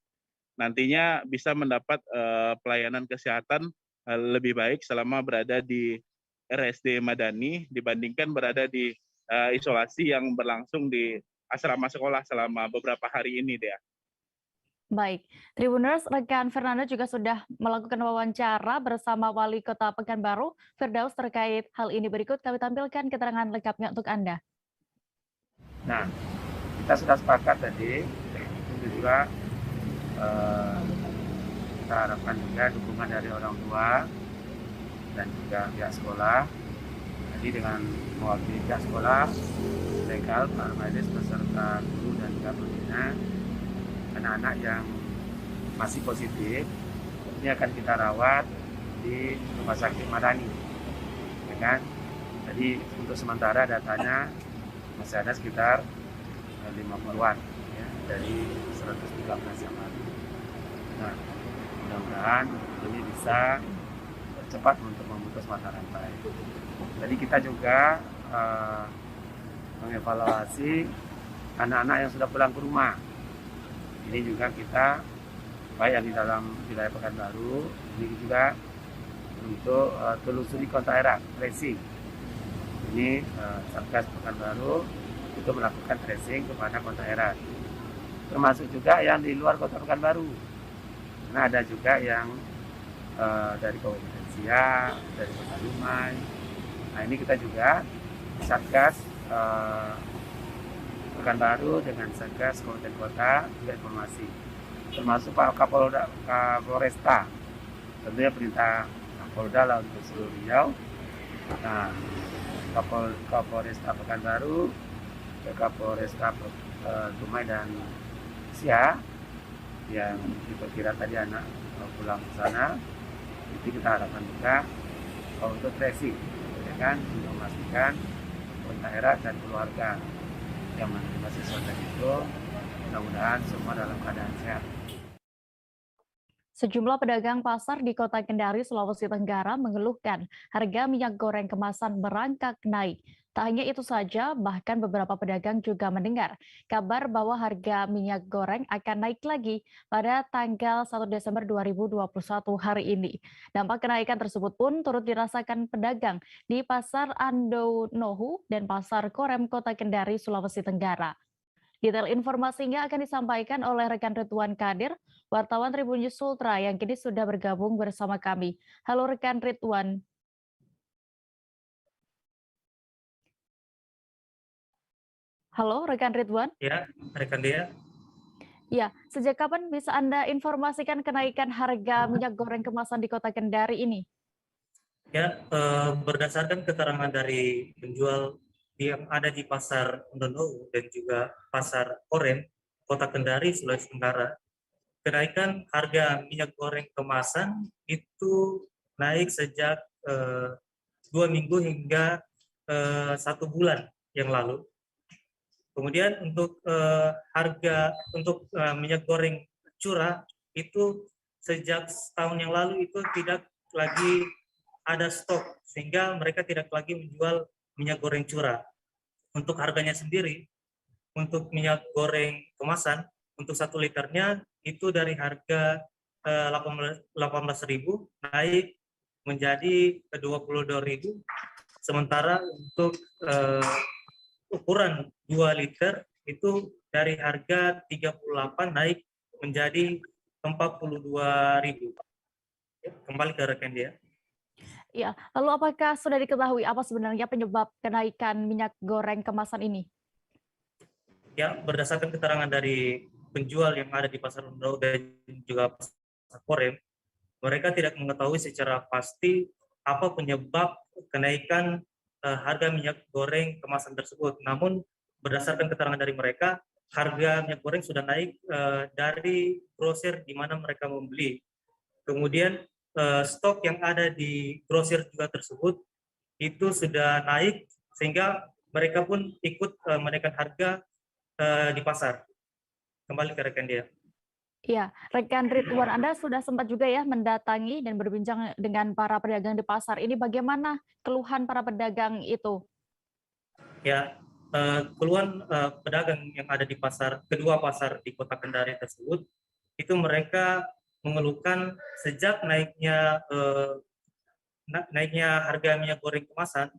[SPEAKER 11] nantinya bisa mendapat pelayanan kesehatan lebih baik selama berada di RSD Madani dibandingkan berada di isolasi yang berlangsung di asrama sekolah selama beberapa hari ini, Dea.
[SPEAKER 1] Baik, Tribuners, rekan Fernando juga sudah melakukan wawancara bersama Wali Kota Pekanbaru, Firdaus, terkait hal ini. Berikut kami tampilkan keterangan lengkapnya untuk Anda.
[SPEAKER 2] Nah, kita sudah sepakat tadi, itu juga kita harapkan juga dukungan dari orang tua dan juga pihak sekolah. Jadi dengan mewakili pihak sekolah, legal, Pak Armades beserta guru dan juga pembina, anak-anak yang masih positif ini akan kita rawat di Rumah Sakit Madani, ya kan? Jadi untuk sementara datanya masih ada sekitar 50-an ya, dari 113 yang lalu. Nah, mudah-mudahan ini bisa cepat untuk memutus mata rantai. Jadi kita juga mengevaluasi anak-anak yang sudah pulang ke rumah. Ini juga kita, baik yang di dalam wilayah Pekanbaru, ini juga untuk telusuri kontak erat, tracing. Ini Satgas Pekanbaru itu melakukan tracing kepada kontak erat. Termasuk juga yang di luar Kota Pekanbaru. Karena ada juga yang dari Kabupaten Siak, dari Kota Dumai. Nah ini kita juga Satgas Pekanbaru dengan Satgas Kabupaten Kota juga informasi. Termasuk Pak Kapolresta. Tentunya perintah Kapolda lah untuk seluruh Riau. Nah, Kapolresta Pekanbaru, Kapolresta Dumai dan Siak yang diperkira tadi anak pulang ke sana, itu kita harapkan juga untuk tracing, ya kan, untuk memastikan kontak erat dan keluarga yang menerima siswa itu mudah-mudahan semua dalam keadaan sehat.
[SPEAKER 1] Sejumlah pedagang pasar di Kota Kendari, Sulawesi Tenggara mengeluhkan harga minyak goreng kemasan merangkak naik. Tak hanya itu saja, bahkan beberapa pedagang juga mendengar kabar bahwa harga minyak goreng akan naik lagi pada tanggal 1 Desember 2021 hari ini. Dampak kenaikan tersebut pun turut dirasakan pedagang di Pasar Andonohu dan Pasar Korem Kota Kendari, Sulawesi Tenggara. Detail informasinya akan disampaikan oleh rekan Ridwan Kadir, wartawan Tribun News Sultra yang kini sudah bergabung bersama kami. Halo rekan Ridwan. Halo rekan Ridwan.
[SPEAKER 7] Ya, rekan Dea.
[SPEAKER 1] Ya, sejak kapan bisa Anda informasikan kenaikan harga minyak goreng kemasan di Kota Kendari ini?
[SPEAKER 7] Ya, berdasarkan keterangan dari penjual yang ada di Pasar Andonohu dan juga Pasar Korem, Kota Kendari, Sulawesi Tenggara, kenaikan harga minyak goreng kemasan itu naik sejak 2 minggu hingga 1 bulan yang lalu. Kemudian untuk harga untuk minyak goreng curah itu sejak setahun yang lalu itu tidak lagi ada stok sehingga mereka tidak lagi menjual minyak goreng curah. Untuk harganya sendiri, untuk minyak goreng kemasan untuk 1 liternya itu dari harga 18.000 naik menjadi 22.000, sementara untuk ukuran 2 liter itu dari harga 38 naik menjadi 42.000. Kembali ke rekan dia.
[SPEAKER 1] Ya, lalu apakah sudah diketahui apa sebenarnya penyebab kenaikan minyak goreng kemasan ini?
[SPEAKER 7] Ya, berdasarkan keterangan dari penjual yang ada di Pasar Rondau dan juga Pasar Korem, mereka tidak mengetahui secara pasti apa penyebab kenaikan harga minyak goreng kemasan tersebut. Namun berdasarkan keterangan dari mereka, harga minyak goreng sudah naik dari grosir di mana mereka membeli. Kemudian stok yang ada di grosir juga tersebut itu sudah naik sehingga mereka pun ikut menaikkan harga di pasar. Kembali ke rekan dia.
[SPEAKER 1] Iya, rekan Ridwan, Anda sudah sempat juga ya mendatangi dan berbincang dengan para pedagang di pasar. Ini bagaimana keluhan para pedagang itu?
[SPEAKER 7] Ya, keluhan pedagang yang ada di pasar, kedua pasar di Kota Kendari tersebut, itu mereka mengeluhkan sejak naiknya harga minyak goreng kemasan,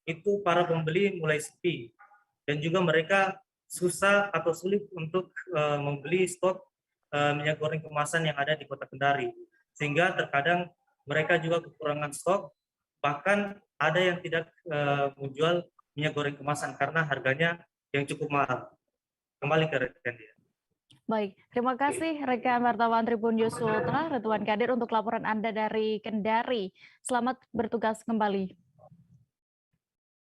[SPEAKER 7] itu para pembeli mulai sepi dan juga mereka susah atau sulit untuk membeli stok minyak goreng kemasan yang ada di Kota Kendari, sehingga terkadang mereka juga kekurangan stok, bahkan ada yang tidak menjual minyak goreng kemasan karena harganya yang cukup mahal. Kembali ke rekan dia.
[SPEAKER 1] Baik, terima kasih rekan wartawan Tribun News Ultra, Ridwan Kadir untuk laporan Anda dari Kendari. Selamat bertugas kembali.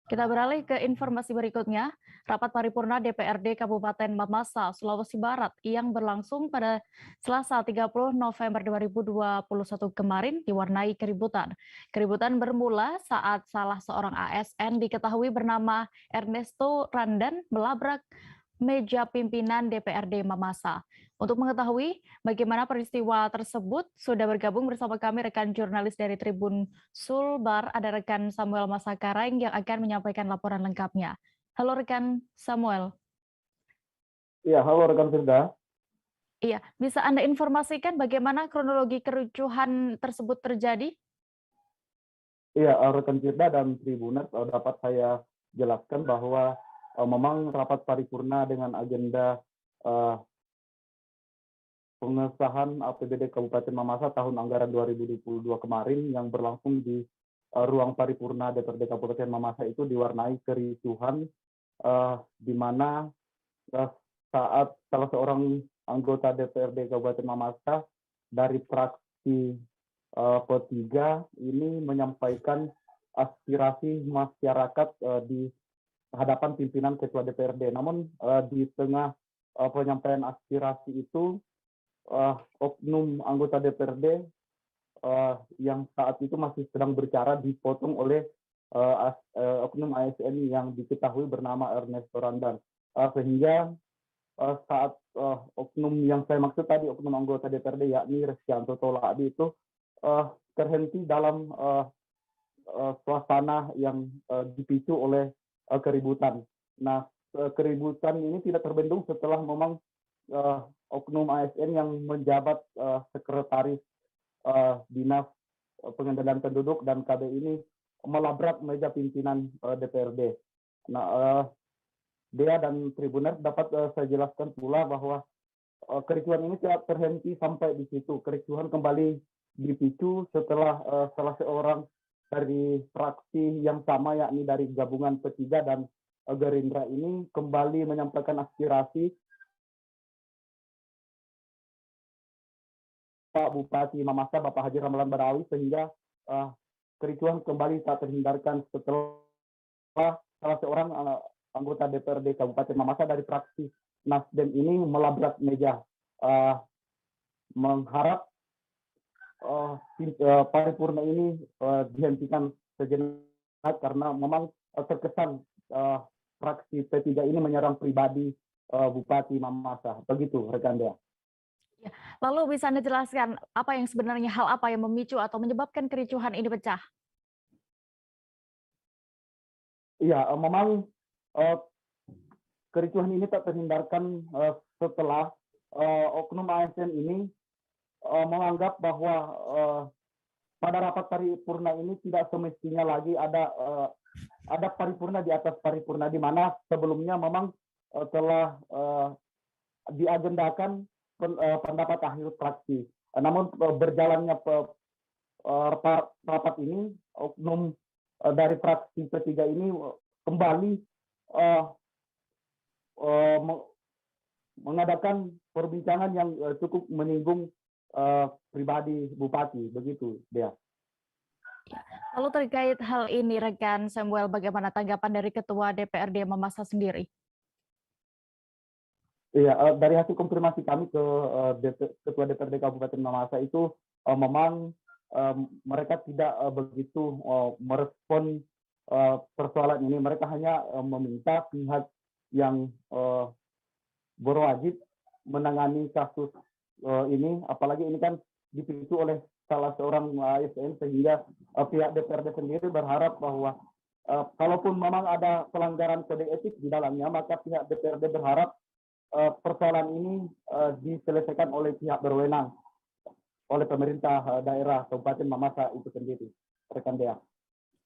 [SPEAKER 1] Kita beralih ke informasi berikutnya. Rapat paripurna DPRD Kabupaten Mamasa, Sulawesi Barat yang berlangsung pada Selasa 30 November 2021 kemarin diwarnai keributan. Keributan bermula saat salah seorang ASN diketahui bernama Ernesto Randan melabrak meja pimpinan DPRD Mamasa. Untuk mengetahui bagaimana peristiwa tersebut, sudah bergabung bersama kami rekan jurnalis dari Tribun Sulbar, ada rekan Samuel Masakareng yang akan menyampaikan laporan lengkapnya. Halo rekan Samuel.
[SPEAKER 5] Iya, halo rekan Firda.
[SPEAKER 1] Iya, bisa Anda informasikan bagaimana kronologi kericuhan tersebut terjadi?
[SPEAKER 5] Iya, rekan Firda dan Tribuners dapat saya jelaskan bahwa memang rapat paripurna dengan agenda pengesahan APBD Kabupaten Mamasa tahun anggaran 2022 kemarin yang berlangsung di ruang paripurna DPRD Kabupaten Mamasa itu diwarnai kericuhan di mana saat salah seorang anggota DPRD Kabupaten Mamasa dari fraksi P3 ini menyampaikan aspirasi masyarakat di hadapan pimpinan Ketua DPRD. Namun di tengah penyampaian aspirasi itu, oknum anggota DPRD yang saat itu masih sedang berbicara dipotong oleh oknum ASN yang diketahui bernama Ernesto Randan. Sehingga saat oknum yang saya maksud tadi, oknum anggota DPRD yakni Reskianto Toladi itu terhenti dalam suasana yang dipicu oleh keributan. Nah, keributan ini tidak terbendung setelah memang oknum ASN yang menjabat sekretaris Dinas Pengendalian Penduduk dan KB ini melabrak meja pimpinan DPRD. Nah, Dea dan Tribuner dapat saya jelaskan pula bahwa kericuhan ini tidak terhenti sampai di situ. Kericuhan kembali dipicu setelah salah seorang dari fraksi yang sama yakni dari gabungan P3 dan Gerindra ini kembali menyampaikan aspirasi Pak Bupati Mamasa Bapak Haji Ramalan Badawi, sehingga kericuhan kembali tak terhindarkan setelah salah seorang anggota DPRD Kabupaten Mamasa dari fraksi Nasdem ini melabrak meja, mengharap paripurna ini dihentikan sejenak karena memang terkesan fraksi P3 ini menyerang pribadi Bupati Mamasa. Begitu rekan Dea.
[SPEAKER 1] Lalu bisa Anda jelaskan apa yang sebenarnya hal apa yang memicu atau menyebabkan kericuhan ini pecah?
[SPEAKER 5] Iya, memang kericuhan ini tak terhindarkan setelah oknum ASN ini menganggap bahwa pada rapat paripurna ini tidak semestinya lagi ada paripurna di atas paripurna, di mana sebelumnya memang telah diagendakan pendapat akhir fraksi. Namun berjalannya rapat ini, oknum dari fraksi P3 ini kembali mengadakan perbincangan yang cukup menyinggung pribadi Bupati, begitu dia.
[SPEAKER 1] Lalu terkait hal ini, rekan Samuel, bagaimana tanggapan dari Ketua DPRD Mamasa sendiri?
[SPEAKER 5] Iya, dari hasil konfirmasi kami ke Ketua DPRD Kabupaten Mamasa itu memang mereka tidak begitu merespon persoalan ini. Mereka hanya meminta pihak yang berwajib menangani kasus ini, apalagi ini kan dipicu oleh salah seorang ASN, sehingga pihak DPRD sendiri berharap bahwa kalaupun memang ada pelanggaran kode etik di dalamnya, maka pihak DPRD berharap persoalan ini diselesaikan oleh pihak berwenang, oleh pemerintah daerah Kabupaten Mamasa itu sendiri. Rekan Dea.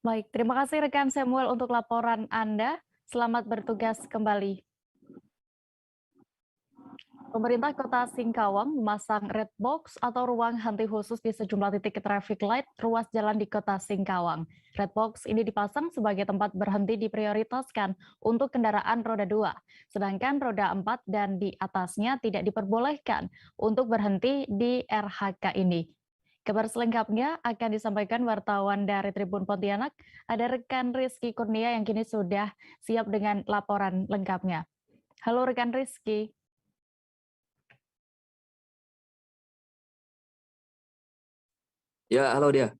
[SPEAKER 1] Baik, terima kasih rekan Samuel untuk laporan Anda. Selamat bertugas kembali. Pemerintah Kota Singkawang memasang red box atau ruang henti khusus di sejumlah titik traffic light ruas jalan di Kota Singkawang. Red box ini dipasang sebagai tempat berhenti diprioritaskan untuk kendaraan roda 2, sedangkan roda 4 dan di atasnya tidak diperbolehkan untuk berhenti di RHK ini. Kabar selengkapnya akan disampaikan wartawan dari Tribun Pontianak. Ada rekan Rizky Kurnia yang kini sudah siap dengan laporan lengkapnya. Halo rekan Rizky.
[SPEAKER 12] Ya, halo dia.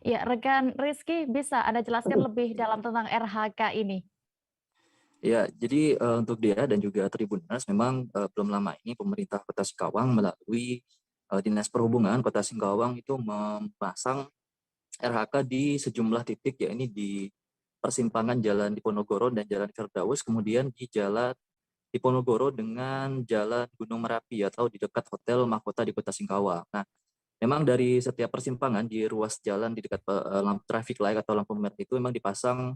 [SPEAKER 1] Ya, rekan Rizky, bisa Anda jelaskan lebih dalam tentang RHK ini?
[SPEAKER 12] Ya, jadi untuk dia dan juga Tribuners, memang belum lama ini pemerintah Kota Singkawang melalui Dinas Perhubungan Kota Singkawang itu memasang RHK di sejumlah titik, yakni di persimpangan Jalan Diponegoro dan Jalan Firdaus, kemudian di Jalan Diponegoro dengan Jalan Gunung Merapi atau di dekat Hotel Mahkota di Kota Singkawang. Nah, memang dari setiap persimpangan di ruas jalan di dekat lampu traffic light atau lampu merah itu memang dipasang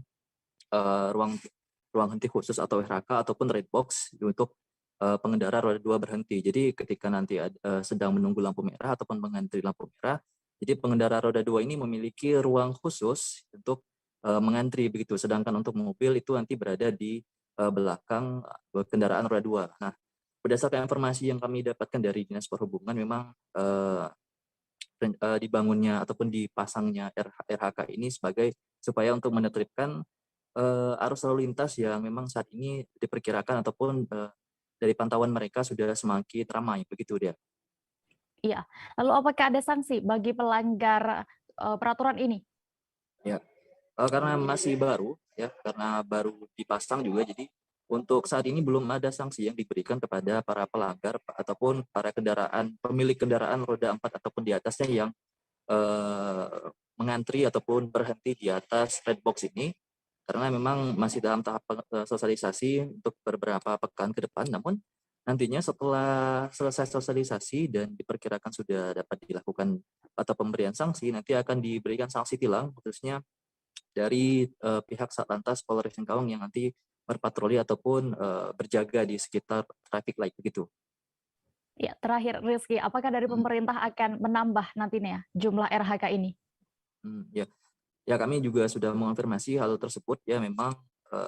[SPEAKER 12] ruang henti khusus atau RHK ataupun red box untuk pengendara roda 2 berhenti. Jadi ketika nanti sedang menunggu lampu merah ataupun mengantri lampu merah, jadi pengendara roda 2 ini memiliki ruang khusus untuk mengantri begitu. Sedangkan untuk mobil itu nanti berada di belakang kendaraan roda 2. Nah, berdasarkan informasi yang kami dapatkan dari Dinas Perhubungan, memang dibangunnya ataupun dipasangnya RHK ini sebagai supaya untuk menertibkan arus lalu lintas yang memang saat ini diperkirakan ataupun dari pantauan mereka sudah semakin ramai, begitu dia.
[SPEAKER 1] Iya. Lalu apakah ada sanksi bagi pelanggar peraturan ini?
[SPEAKER 12] Ya, karena masih baru ya, karena baru dipasang juga, jadi untuk saat ini belum ada sanksi yang diberikan kepada para pelanggar ataupun para pemilik kendaraan roda 4 ataupun di atasnya yang mengantri ataupun berhenti di atas red box ini, karena memang masih dalam tahap sosialisasi untuk beberapa pekan ke depan. Namun nantinya setelah selesai sosialisasi dan diperkirakan sudah dapat dilakukan atau pemberian sanksi, nanti akan diberikan sanksi tilang khususnya dari pihak Satlantas Polres Singkawang yang nanti berpatroli ataupun berjaga di sekitar traffic light begitu.
[SPEAKER 1] Ya, terakhir Rizky, apakah dari pemerintah akan menambah nantinya jumlah RHK ini?
[SPEAKER 12] Ya, kami juga sudah mengonfirmasi hal tersebut. Ya, memang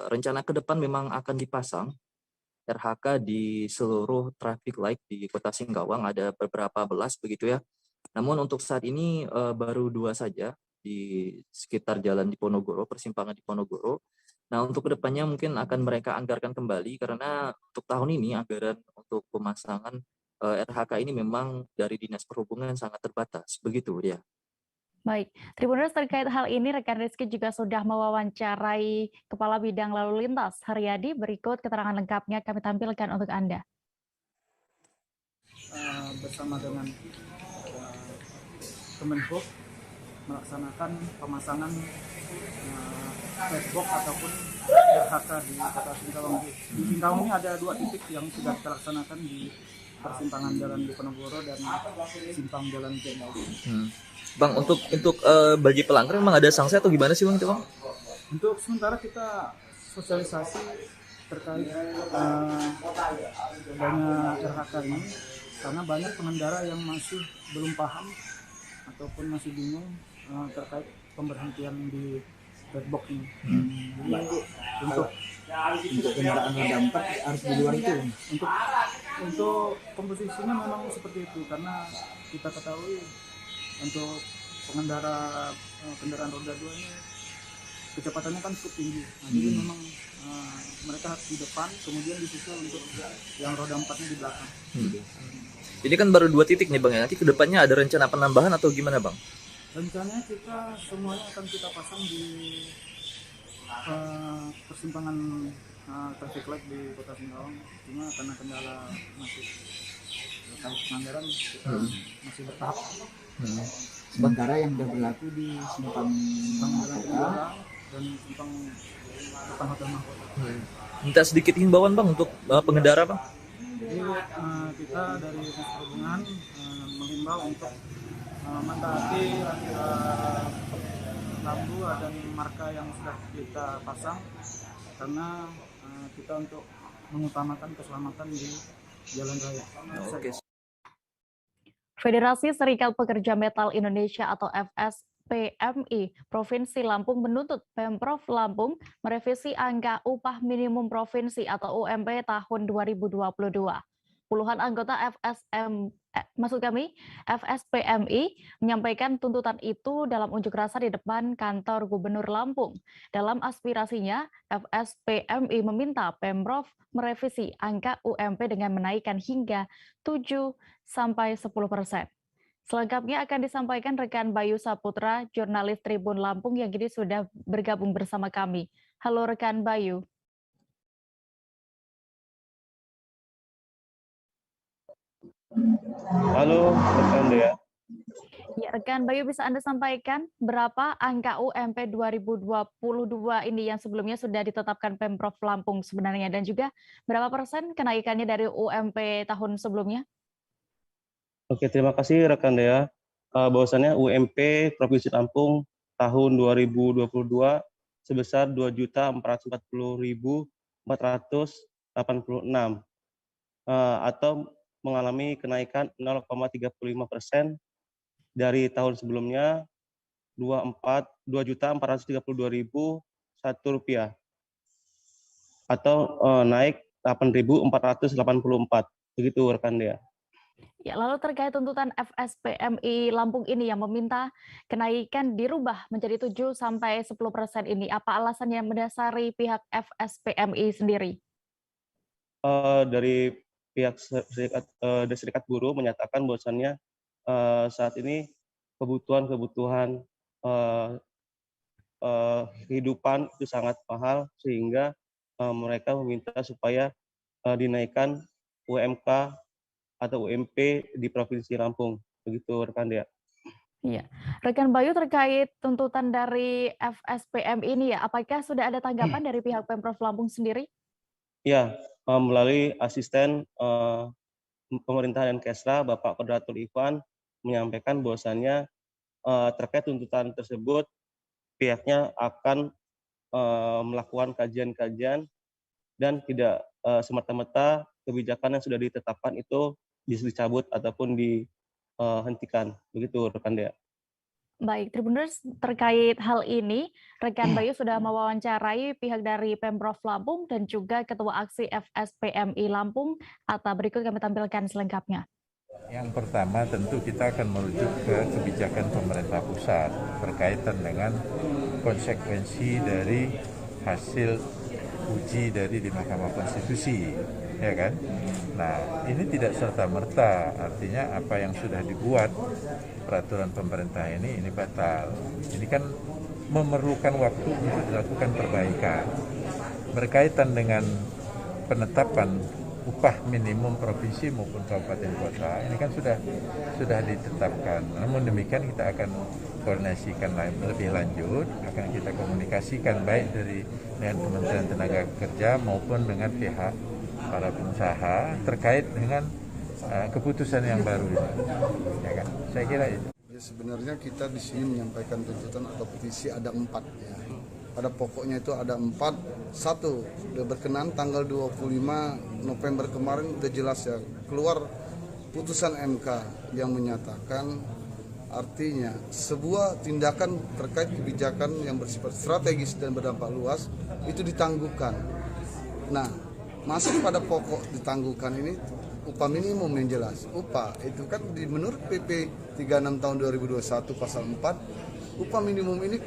[SPEAKER 12] rencana ke depan memang akan dipasang RHK di seluruh traffic light di Kota Singkawang, ada beberapa belas begitu ya. Namun untuk saat ini baru 2 saja di sekitar Jalan Diponegoro, persimpangan Diponegoro. Nah, untuk kedepannya mungkin akan mereka anggarkan kembali, karena untuk tahun ini anggaran untuk pemasangan RHK ini memang dari Dinas Perhubungan sangat terbatas, begitu ya.
[SPEAKER 1] Baik, Tribuners, terkait hal ini rekan Rizky juga sudah mewawancarai Kepala Bidang Lalu Lintas Haryadi. Berikut keterangan lengkapnya kami tampilkan untuk Anda.
[SPEAKER 14] Bersama dengan Kemenhub melaksanakan pemasangan red box ataupun RHK di Kota Singkawang. Di Singkawang ini ada 2 titik yang sudah kita laksanakan di persimpangan Jalan Diponegoro dan simpang Jalan Jenderal.
[SPEAKER 12] Bang, untuk bagi pelanggar memang ada sanksi atau gimana sih Bang itu Bang?
[SPEAKER 14] Untuk sementara kita sosialisasi terkait adanya RHK ini karena banyak pengendara yang masih belum paham ataupun masih bingung terkait pemberhentian di red box ini. Jadi untuk kendaraan roda 4 harus di luar itu. Untuk komposisinya memang seperti itu karena kita ketahui untuk pengendara kendaraan roda 2 ini kecepatannya kan cukup tinggi. Jadi memang mereka harus di depan, kemudian disusul untuk yang roda 4-nya di belakang.
[SPEAKER 12] Ini kan baru 2 titik nih Bang ya. Nanti kedepannya ada rencana penambahan atau gimana Bang?
[SPEAKER 14] Rencananya kita semuanya akan kita pasang di persimpangan traffic light di Kota Singkawang. Cuma karena kendala masih terkait penganggaran kita masih bertahap. Sementara yang sudah berlaku di simpang Kota dan simpang depan Hotel Mahkota.
[SPEAKER 12] Minta sedikit himbauan Bang untuk pengendara Bang.
[SPEAKER 14] Jadi kita dari Dinas Perhubungan menghimbau untuk mentaati lampu dan marka yang sudah kita pasang karena kita untuk mengutamakan keselamatan di jalan raya.
[SPEAKER 1] Federasi Serikat Pekerja Metal Indonesia atau FSPMI Provinsi Lampung menuntut Pemprov Lampung merevisi angka upah minimum provinsi atau UMP tahun 2022. Puluhan anggota FSPMI menyampaikan tuntutan itu dalam unjuk rasa di depan kantor Gubernur Lampung. Dalam aspirasinya, FSPMI meminta Pemprov merevisi angka UMP dengan menaikkan hingga 7-10%. Selengkapnya akan disampaikan rekan Bayu Saputra, jurnalis Tribun Lampung yang kini sudah bergabung bersama kami. Halo rekan Bayu.
[SPEAKER 6] Halo, rekan Dea.
[SPEAKER 1] Ya, rekan Bayu bisa Anda sampaikan berapa angka UMP 2022 ini yang sebelumnya sudah ditetapkan Pemprov Lampung sebenarnya dan juga berapa persen kenaikannya dari UMP tahun sebelumnya?
[SPEAKER 6] Oke, terima kasih rekan Dea. Bahwasannya UMP Provinsi Lampung tahun 2022 sebesar 2.440.486 atau mengalami kenaikan 0,35% dari tahun sebelumnya Rp2.432.001 atau naik 8.484. Begitu rekan Dea.
[SPEAKER 1] Ya, lalu terkait tuntutan FSPMI Lampung ini yang meminta kenaikan dirubah menjadi 7-10% ini, apa alasan yang mendasari pihak FSPMI sendiri?
[SPEAKER 6] Dari pihak serikat buruh menyatakan bahwasannya saat ini kebutuhan kehidupan itu sangat mahal sehingga mereka meminta supaya dinaikkan UMK atau UMP di Provinsi Lampung. Begitu rekan Dea.
[SPEAKER 1] Iya, rekan Bayu terkait tuntutan dari FSPM ini ya, apakah sudah ada tanggapan dari pihak Pemprov Lampung sendiri?
[SPEAKER 6] Ya, melalui asisten pemerintah dan Kesra, Bapak Kodratul Ivan menyampaikan bahwasannya terkait tuntutan tersebut pihaknya akan melakukan kajian-kajian dan tidak semata-mata kebijakan yang sudah ditetapkan itu dicabut ataupun dihentikan. Begitu rekan Dea.
[SPEAKER 1] Baik, Tribuners, terkait hal ini, rekan Bayu sudah mewawancarai pihak dari Pemprov Lampung dan juga Ketua Aksi FSPMI Lampung. Atau berikut kami tampilkan selengkapnya.
[SPEAKER 15] Yang pertama tentu kita akan merujuk ke kebijakan pemerintah pusat berkaitan dengan konsekuensi dari hasil uji dari di Mahkamah Konstitusi, ya kan? Nah, ini tidak serta-merta, artinya apa yang sudah dibuat peraturan pemerintah ini batal. Ini kan memerlukan waktu untuk dilakukan perbaikan. Berkaitan dengan penetapan upah minimum provinsi maupun kabupaten kota, ini kan sudah ditetapkan. Namun demikian kita akan koordinasikan lebih lanjut, akan kita komunikasikan baik dengan Kementerian Tenaga Kerja maupun dengan pihak para pengusaha terkait dengan keputusan yang baru ini. Ya kan? Saya kira itu.
[SPEAKER 9] Ya, sebenarnya kita di sini menyampaikan tuntutan atau petisi ada 4 ya. Pada pokoknya itu ada 4. 1, sudah berkenan tanggal 25 November kemarin udah jelas ya keluar putusan MK yang menyatakan artinya sebuah tindakan terkait kebijakan yang bersifat strategis dan berdampak luas itu ditangguhkan. Nah, masuk pada pokok ditangguhkan ini upah minimum yang jelas. Upah itu kan menurut PP 36 tahun 2021 pasal 4, upah minimum ini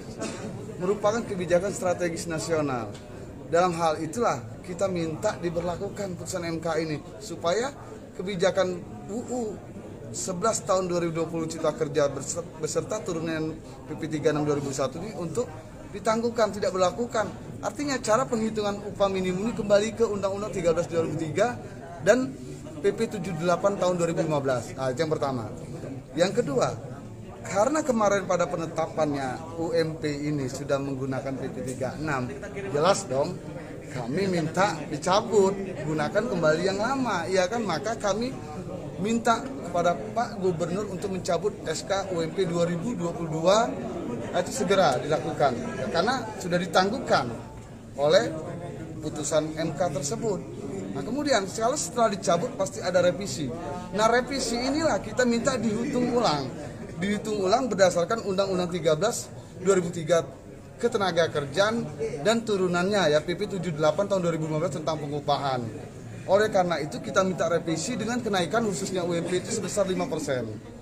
[SPEAKER 9] merupakan kebijakan strategis nasional. Dalam hal itulah kita minta diberlakukan putusan MK ini supaya kebijakan UU 11 tahun 2020 Cipta Kerja beserta turunan PP 36 2001 ini untuk ditangguhkan, tidak berlakukan. Artinya cara penghitungan upah minimum ini kembali ke Undang-Undang 13 2003 dan PP 78 tahun 2015. Nah, itu yang pertama. Yang kedua, karena kemarin pada penetapannya UMP ini sudah menggunakan PP 36, jelas dong kami minta dicabut, gunakan kembali yang lama, ya kan? Maka kami minta kepada Pak Gubernur untuk mencabut SK UMP 2022 itu segera dilakukan, ya, karena sudah ditangguhkan oleh putusan MK tersebut. Nah, kemudian kalau setelah dicabut pasti ada revisi. Nah, revisi inilah kita minta dihitung ulang berdasarkan Undang-Undang 13 2003 Ketenaga Kerjaan dan turunannya ya PP 78 tahun 2015 tentang pengupahan. Oleh karena itu kita minta revisi dengan kenaikan khususnya UMP itu sebesar 5%.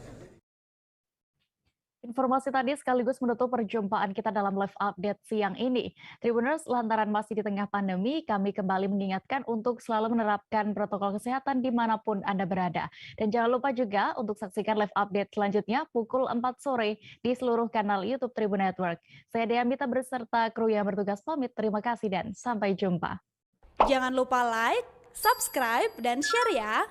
[SPEAKER 1] Informasi tadi sekaligus menutup perjumpaan kita dalam live update siang ini. Tribuners, lantaran masih di tengah pandemi, kami kembali mengingatkan untuk selalu menerapkan protokol kesehatan dimanapun Anda berada. Dan jangan lupa juga untuk saksikan live update selanjutnya pukul 4 sore di seluruh kanal YouTube Tribun Network. Saya Dea Mita beserta kru yang bertugas pamit. Terima kasih dan sampai jumpa.
[SPEAKER 16] Jangan lupa like, subscribe, dan share ya.